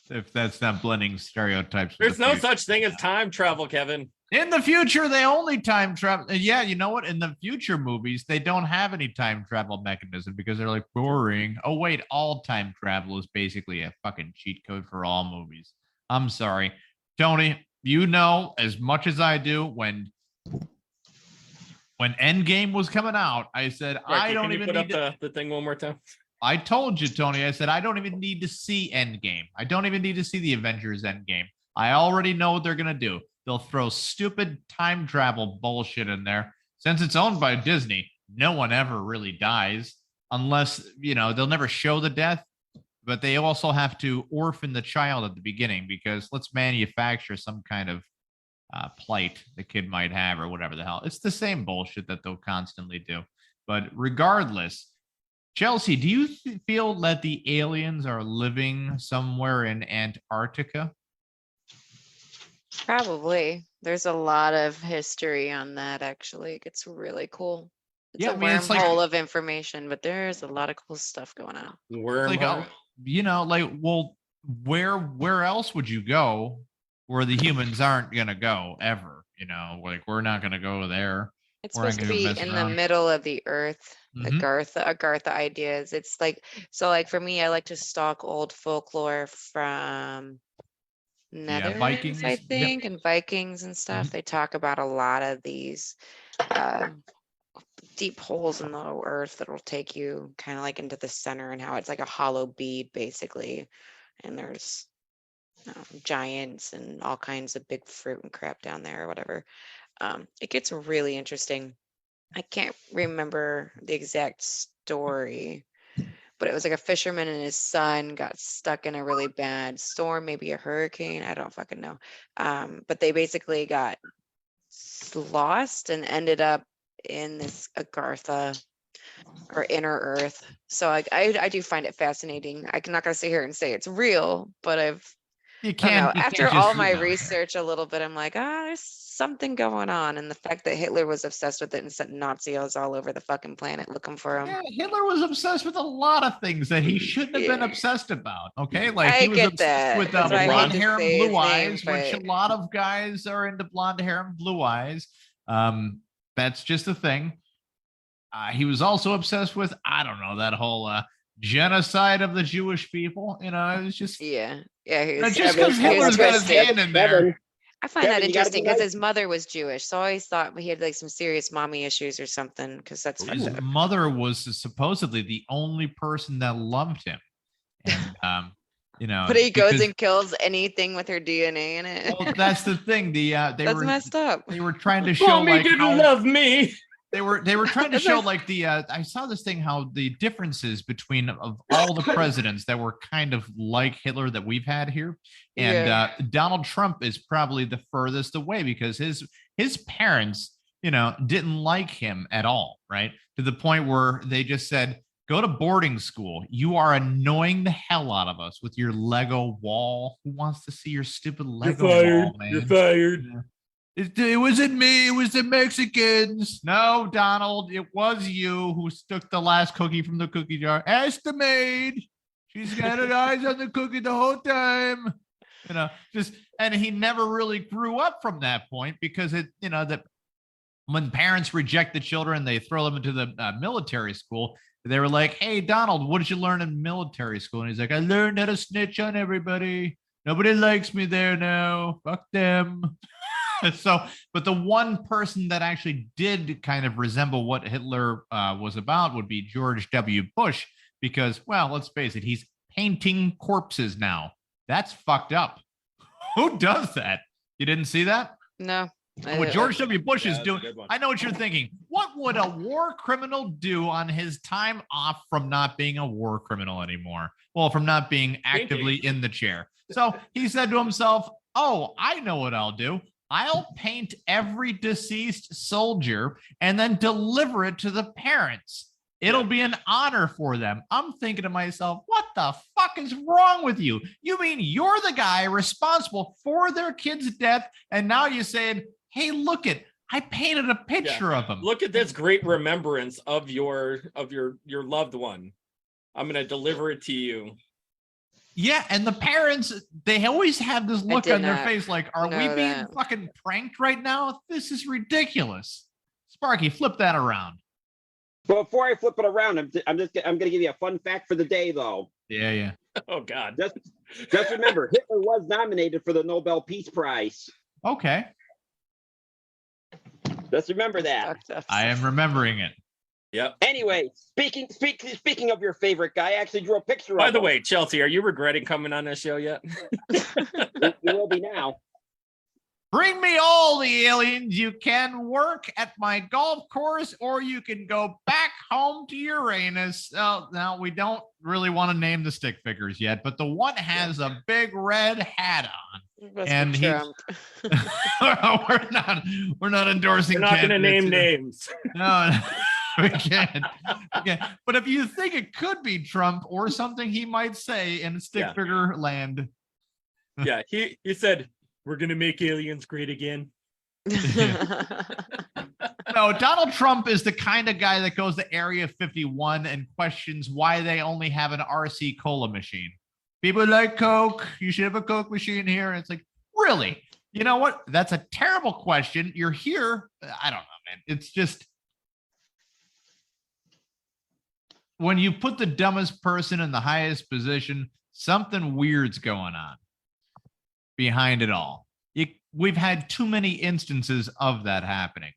if that's not blending stereotypes. There's no such thing as time travel, Kevin. In the future, they only time travel. Yeah, you know what? In the future movies, they don't have any time travel mechanism because they're like boring. Oh, wait, all time travel is basically a fucking cheat code for all movies. I'm sorry. Tony, as much as I do, when Endgame was coming out, I said, I don't even need to put up the thing one more time. I told you, Tony, I said, I don't even need to see Endgame. I don't even need to see the Avengers Endgame. I already know what they're going to do. They'll throw stupid time travel bullshit in there. Since it's owned by Disney, no one ever really dies unless, they'll never show the death, but they also have to orphan the child at the beginning because let's manufacture some kind of plight the kid might have or whatever the hell. It's the same bullshit that they'll constantly do. But regardless, Chelsey, do you feel that the aliens are living somewhere in Antarctica? Probably. There's a lot of history on that, actually. It gets really cool. It's a wormhole of information, but there's a lot of cool stuff going on. Wormhole? Where else would you go where the humans aren't going to go ever? We're not going to go there. It's supposed to be in the middle of the earth. Agartha ideas. It's like, for me, I like to stalk old folklore from Netherlands, Vikings, I think, and Vikings and stuff. They talk about a lot of these deep holes in the earth that will take you kind of like into the center and how it's like a hollow bead, basically. And there's giants and all kinds of big fruit and crap down there or whatever. It gets really interesting. I can't remember the exact story, but it was like a fisherman and his son got stuck in a really bad storm, maybe a hurricane. I don't fucking know. But they basically got lost and ended up in this Agartha or inner Earth. So I do find it fascinating. I'm not gonna sit here and say it's real, but You I don't can't. know. You After can't all just, my you know. research a little bit, I'm like, there's something going on. And the fact that Hitler was obsessed with it and sent Nazis all over the fucking planet looking for him. Yeah, Hitler was obsessed with a lot of things that he shouldn't have been Yeah. obsessed about. Okay, like I he was get obsessed that. with That's why I blonde hate to hair and say blue his name, eyes, which a but lot of guys are into blonde hair and blue eyes. That's just a thing. He was also obsessed with, I don't know, that whole genocide of the Jewish people. You know, it was just yeah. He you know, was, just Kevin, because he was Hitler's got his twisted. hand in there. Kevin, I find that Kevin, you gotta be interesting because nice. his mother was Jewish. So I always thought he had like some serious mommy issues or something because that's fucked His up. mother was supposedly the only person that loved him, and you know, But he goes because- and kills anything with her DNA in it. well, that's the thing. They That's were messed up. they were trying to show Mommy like didn't how love me. they were trying to That's show like- like the I saw this thing how the differences between of all the presidents that were kind of like Hitler that we've had here, and Yeah. Donald Trump is probably the furthest away because his parents, you know, didn't like him at all, right? To the point where they just said, go to boarding school. You are annoying the hell out of us with your Lego wall. Who wants to see your stupid Lego wall, man? You're fired. It wasn't me. It was the Mexicans. No, Donald, it was you who took the last cookie from the cookie jar. Ask the maid. She's got her eyes on the cookie the whole time. You know, and he never really grew up from that point because that when parents reject the children, they throw them into the military school. They were like, "Hey, Donald, what did you learn in military school?" And he's like, "I learned how to snitch on everybody. Nobody likes me there now. Fuck them." So, but the one person that actually did kind of resemble what Hitler was about would be George W. Bush, because, well, let's face it, he's painting corpses now. That's fucked up. Who does that? You didn't see that? No. What George W. Bush is that's a doing, good one. I know what you're thinking. What would a war criminal do on his time off from not being a war criminal anymore? Well, from not being actively in the chair. So he said to himself, "Oh, I know what I'll do. I'll paint every deceased soldier and then deliver it to the parents. It'll be an honor for them." I'm thinking to myself, what the fuck is wrong with you? You mean you're the guy responsible for their kid's death, and now you're saying, "Hey, look it, I painted a picture of him." Look at this great remembrance of your loved one. I'm gonna deliver it to you. Yeah, and the parents, they always have this look did on their not face like, are we know being that. fucking pranked right now? This is ridiculous. Sparky, flip that around. But before I flip it around, I'm going to give you a fun fact for the day, though. Yeah. Oh God. Just remember, Hitler was nominated for the Nobel Peace Prize. Okay. Just remember that. Fucked up. I am remembering it. Yep. Anyway, speaking of your favorite guy, I actually drew a picture By of the him. way, Chelsey, are you regretting coming on this show yet? You will be now. Bring me all the aliens you can. Work at my golf course, or you can go back home to Uranus. Now, we don't really want to name the stick figures yet, but the one has a big red hat on. Must and be he's- Trump. we're not endorsing. We're not going to candidates name here. names. No, we can't. Okay. But if you think it could be Trump or something he might say in stick Yeah. figure land. Yeah, he said, "We're going to make aliens great again." No, Donald Trump is the kind of guy that goes to Area 51 and questions why they only have an RC cola machine. People like Coke. You should have a Coke machine here. And it's like, really? You know what? That's a terrible question. You're here. I don't know, man. It's just when you put the dumbest person in the highest position, something weird's going on behind it all. We've had too many instances of that happening.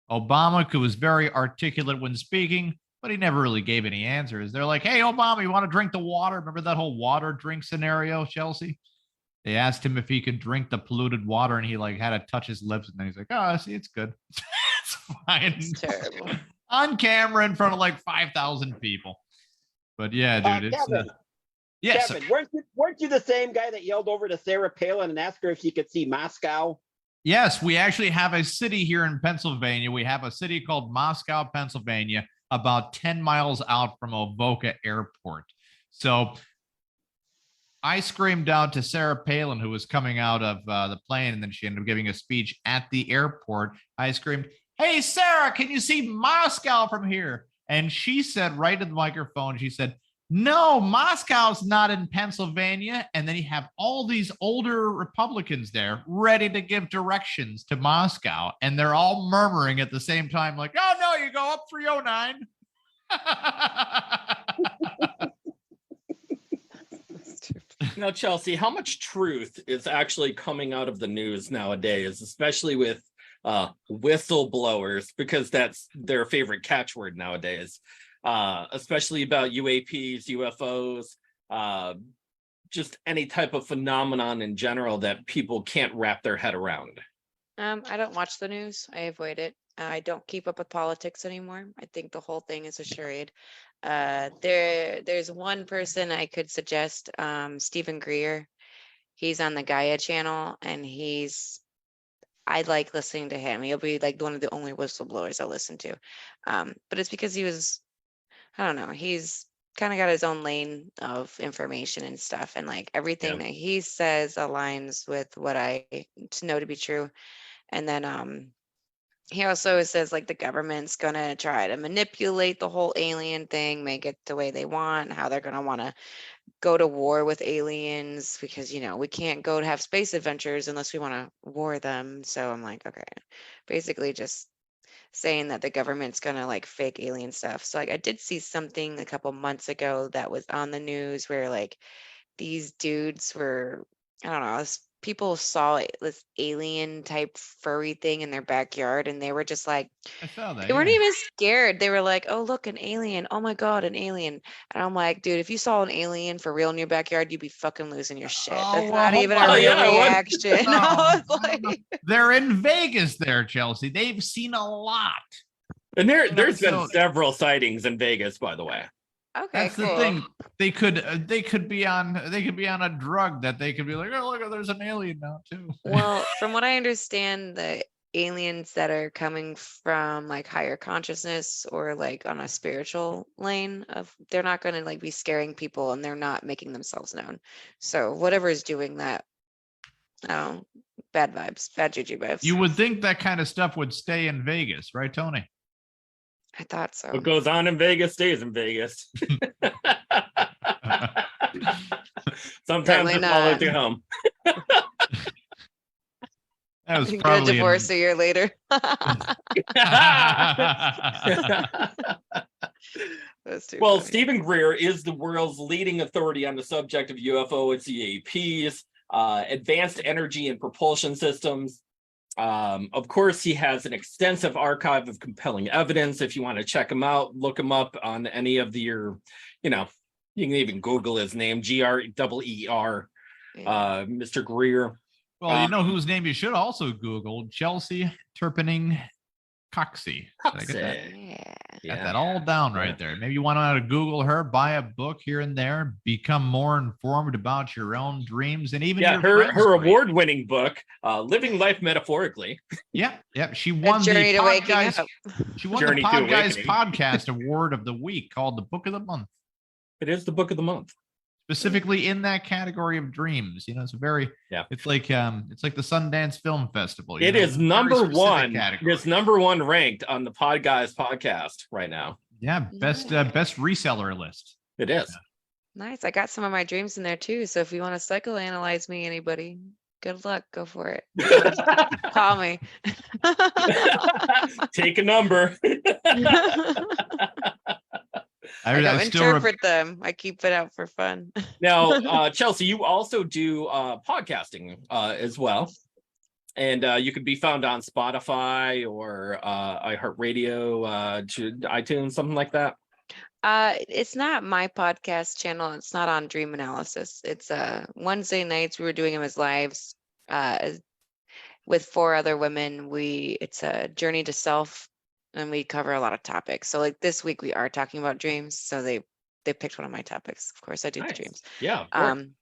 Obama was very articulate when speaking, but he never really gave any answers. They're like, "Hey, Obama, you want to drink the water?" Remember that whole water drink scenario, Chelsey? They asked him if he could drink the polluted water, and he like had to touch his lips, and then he's like, "Oh, see, it's good. It's fine." It's terrible. On camera in front of like 5,000 people. But yeah, dude, it's Kevin, yes. Kevin, weren't you the same guy that yelled over to Sarah Palin and asked her if she could see Moscow? Yes, we actually have a city here in Pennsylvania. We have a city called Moscow, Pennsylvania. about 10 miles out from Avoca Airport. So I screamed out to Sarah Palin, who was coming out of the plane, and then she ended up giving a speech at the airport. I screamed, "Hey, Sarah, can you see Moscow from here?" And she said right to the microphone, she said, "No, Moscow's not in Pennsylvania." And then you have all these older Republicans there ready to give directions to Moscow. And they're all murmuring at the same time, like, "Oh, no, you go up 309. Now, Chelsey, how much truth is actually coming out of the news nowadays, especially with whistleblowers, because that's their favorite catchword nowadays, especially about UAPs, UFOs, just any type of phenomenon in general that people can't wrap their head around? I don't watch the news. I avoid it. I don't keep up with politics anymore. I think the whole thing is a charade. There's one person I could suggest, Stephen Greer. He's on the Gaia channel, and I like listening to him. He'll be like one of the only whistleblowers I listen to. But it's because I don't know, he's kind of got his own lane of information and stuff. And like everything that he says aligns with what I know to be true. And then he also says like the government's going to try to manipulate the whole alien thing, make it the way they want, how they're going to want to go to war with aliens because, we can't go to have space adventures unless we want to war them. So I'm like, okay, basically just saying that the government's going to like fake alien stuff. So like I did see something a couple months ago that was on the news where like these dudes were, I don't know, people saw this alien type furry thing in their backyard, and they were just like, I saw that. they weren't even scared. They were like, "Oh, look, an alien. Oh my God, an alien." And I'm like, dude, if you saw an alien for real in your backyard, you'd be fucking losing your shit. That's not even a real reaction. I was like, they're in Vegas there, Chelsey. They've seen a lot. And there's been several sightings in Vegas, by the way. okay, That's cool. the thing. They could be on a drug that they could be like, "Oh, look, there's an alien now too." Well, from what I understand, the aliens that are coming from like higher consciousness or like on a spiritual lane they're not going to like be scaring people, and they're not making themselves known. So whatever is doing that, bad vibes, bad juju vibes. You would think that kind of stuff would stay in Vegas, right, Tony? I thought so. What goes on in Vegas stays in Vegas. Sometimes it follows you home. That was Get a probably divorce a year later. Well, Stephen Greer is the world's leading authority on the subject of UFO and UAPs, advanced energy and propulsion systems. Of course, he has an extensive archive of compelling evidence. If you want to check him out, look him up on any of your, you can even Google his name, Greer, Mr. Greer. Well, you know whose name you should also Google? Chelsey Turpening Coxsey. Did I get that? Yeah. Got that all down right there. Maybe you want to Google her, buy a book here and there, become more informed about your own dreams and even her award-winning book, Living Life Metaphorically. Yep. She won the Podguyz Podcast Award of the Week, called the Book of the Month. It is the Book of the Month. Specifically in that category of dreams. It's very it's like the Sundance Film Festival. It is number one. It's number one ranked on the Podguyz Podcast right now. Yeah, best reseller list. It is. Yeah. Nice. I got some of my dreams in there too. So if you want to psychoanalyze me, anybody, good luck. Go for it. Call me. Take a number. I don't interpret them. I keep it out for fun. Now, Chelsey, you also do podcasting as well. And you could be found on Spotify or iHeartRadio, iTunes, something like that. It's not my podcast channel. It's not on Dream Analysis. It's Wednesday nights. We were doing them as lives with 4 other women. It's a journey to self. And we cover a lot of topics. So like this week we are talking about dreams. So they picked one of my topics. Of course, I do the dreams. Yeah. And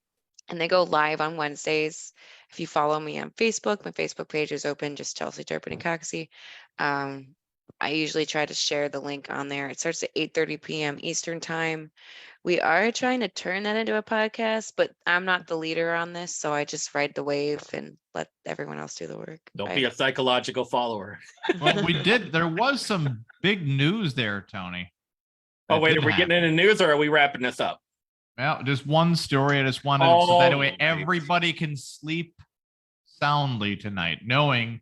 they go live on Wednesdays. If you follow me on Facebook, my Facebook page is open, just Chelsey Turpening Coxsey. I usually try to share the link on there. It starts at 8:30 p.m. Eastern time. We are trying to turn that into a podcast, but I'm not the leader on this, so I just ride the wave and let everyone else do the work. Don't be a psychological follower. Well, there was some big news there, Tony. Oh, wait, are we getting into news or are we wrapping this up? Well, just one story. I just wanted so that way everybody can sleep soundly tonight, knowing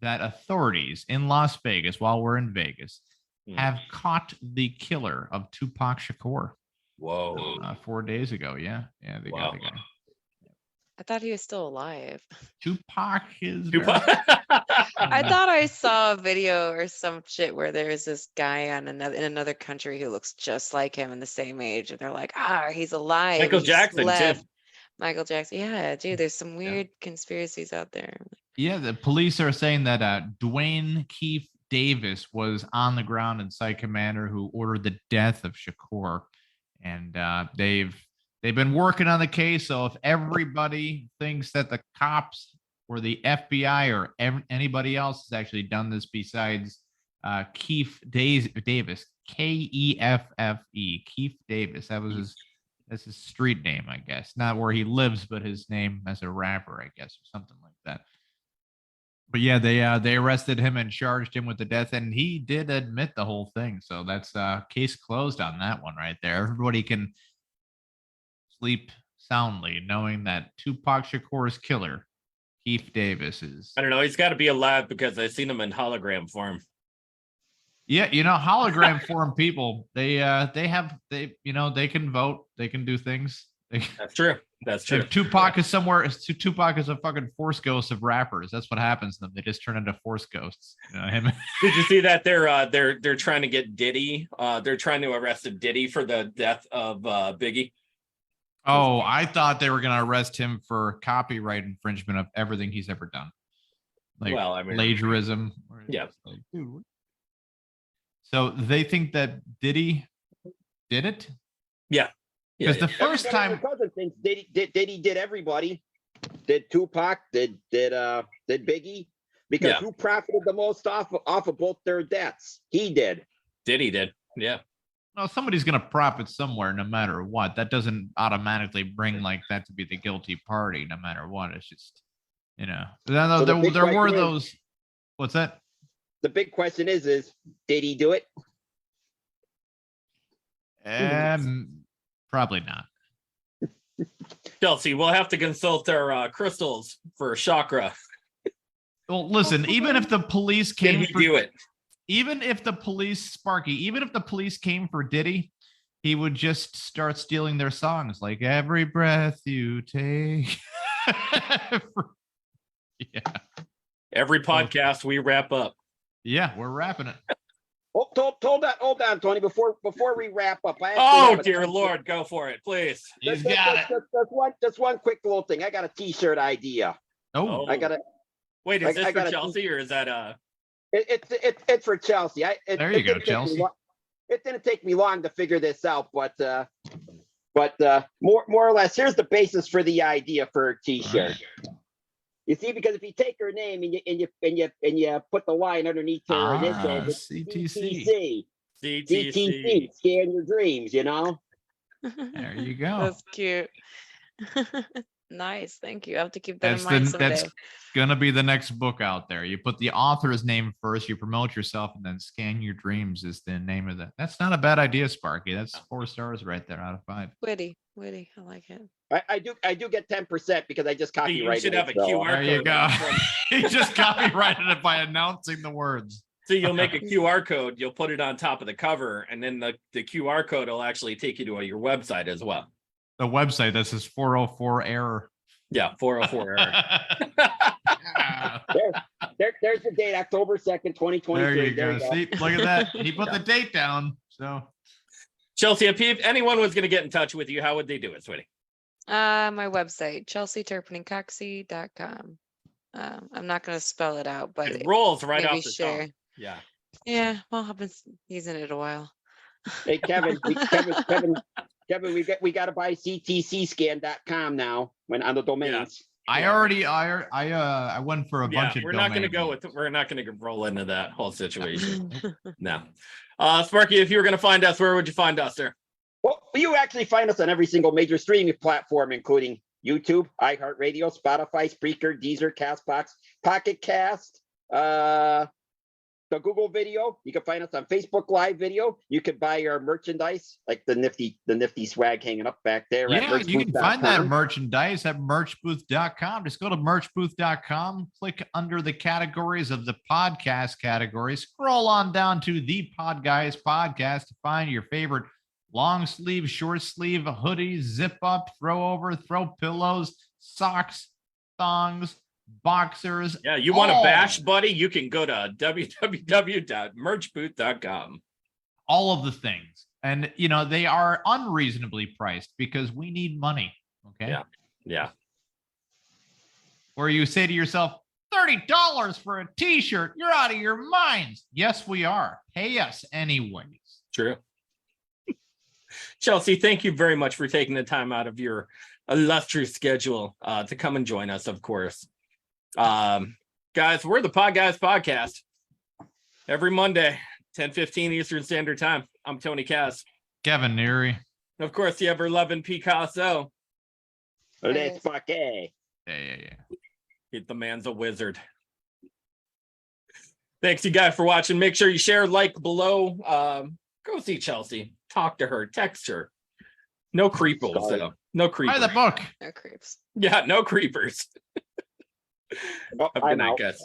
that authorities in Las Vegas, while we're in Vegas, have caught the killer of Tupac Shakur. Whoa. 4 days ago. Yeah, they got the guy. I thought he was still alive. Tupac is. I thought I saw a video or some shit where there's this guy in another country who looks just like him and the same age, and they're like, he's alive. Michael Jackson too. Michael Jackson. Yeah, dude, there's some weird conspiracies out there. Yeah, the police are saying that Dwayne Keefe Davis was on the ground and site commander who ordered the death of Shakur, and they've been working on the case. So if everybody thinks that the cops or the FBI or anybody else has actually done this besides Keefe Davis, Keffe, Keefe Davis, that's his street name, I guess. Not where he lives, but his name as a rapper, I guess, or something like that. But yeah, they arrested him and charged him with the death, and he did admit the whole thing. So that's case closed on that one right there. Everybody can sleep soundly knowing that Tupac Shakur's killer, Keefe Davis, is. I don't know. He's got to be alive because I've seen him in hologram form. Yeah, hologram form people, they can vote, they can do things. That's true. That's true. If Tupac is somewhere, Tupac is a fucking force ghost of rappers. That's what happens to them. They just turn into force ghosts. Him. Did you see that they're trying to get Diddy? They're trying to arrest Diddy for the death of Biggie. Oh, I thought they were going to arrest him for copyright infringement of everything he's ever done. Like, plagiarism. Yeah. Like, dude. So they think that Diddy did it? Yeah. Because the first time cousin thinks Diddy did everybody. Did Tupac, did Biggie, because who profited the most off of both their deaths? He did. Diddy did. Yeah. Well, somebody's going to profit somewhere, no matter what. That doesn't automatically bring like that to be the guilty party, no matter what. It's just, So there were those. What's that? The big question is did he do it? Probably not. Chelsey, we'll have to consult our crystals for chakra. Well, listen, even if the police came Can he do it? Even if the police, even if the police came for Diddy, he would just start stealing their songs, like every breath you take. Yeah. Every podcast we wrap up. Yeah, we're wrapping it. Hold on, Tony. Before we wrap up, dear Lord, go for it, please. He's got it. Just one quick little thing. I got a T-shirt idea. Oh, I got it. Wait, is this for Chelsey or is that It's for Chelsey. There you go, Chelsey. It didn't take me long to figure this out, but more or less, here's the basis for the idea for a T-shirt. You see, because if you take her name and you put the line underneath her initials, CTC. CTC, scan your dreams. There you go. That's cute. Nice, thank you. I have to keep that in mind someday. That's gonna be the next book out there. You put the author's name first, you promote yourself, and then Scan Your Dreams is the name of that. That's not a bad idea, Sparky. That's 4 stars right there out of 5. Witty. I like it. I do get 10% because I just copyrighted it. You should have a QR code. There you go. He just copyrighted it by announcing the words. So you'll make a QR code, you'll put it on top of the cover, and then the QR code will actually take you to your website as well. The website that says 404 error. Yeah, 404 error. There's the date, October 2nd, 2023. There you go. See, look at that. He put the date down. So, Chelsey, if anyone was going to get in touch with you, how would they do it, sweetie? My website, ChelseyTurpeningCoxsey.com. I'm not going to spell it out, but it rolls right off the tongue. Yeah. Yeah. Well, I've been using it a while. Hey, Kevin, we got to buy ctcscan.com now on the domains. I went for a bunch of we're not going to domain go names. with we're not going to roll into that whole situation. No. Sparky, if you were going to find us, where would you find us, sir? Well, you actually find us on every single major streaming platform, including YouTube, iHeartRadio, Spotify, Spreaker, Deezer, Castbox, Pocket Cast, the Google Video. You can find us on Facebook Live Video. You could buy our merchandise, like the nifty swag hanging up back there. Yeah, you can find that merchbooth.com. merchandise at merchbooth.com. Just go to merchbooth.com, click under the categories of the podcast category, scroll on down to the Podguyz Podcast to find your favorite long sleeve, short sleeve, hoodies, zip up, throw over, throw pillows, socks, thongs, boxers. Yeah, you want to bash, buddy? You can go to www.merchbooth.com. All of the things. And, you know, they are unreasonably priced because we need money. Okay. Yeah. Where you say to yourself, $30 for a t-shirt. You're out of your minds. Yes, we are. Pay us anyways. True. Chelsey, thank you very much for taking the time out of your illustrious schedule to come and join us, of course. Guys, we're the Podguyz Podcast. Every Monday, 10:15 Eastern Standard Time. I'm Tony Cass. Kevin Neary. Of course, the ever-loving Picasso. Let's fuck it. Yeah. The man's a wizard. Thanks, you guys, for watching. Make sure you share, like below. Go see Chelsey. Talk to her. Text her. No creepers, though. No creepers. Buy the book. No creeps. Yeah, no creepers. Oh, Have a good I'm night, out. guys.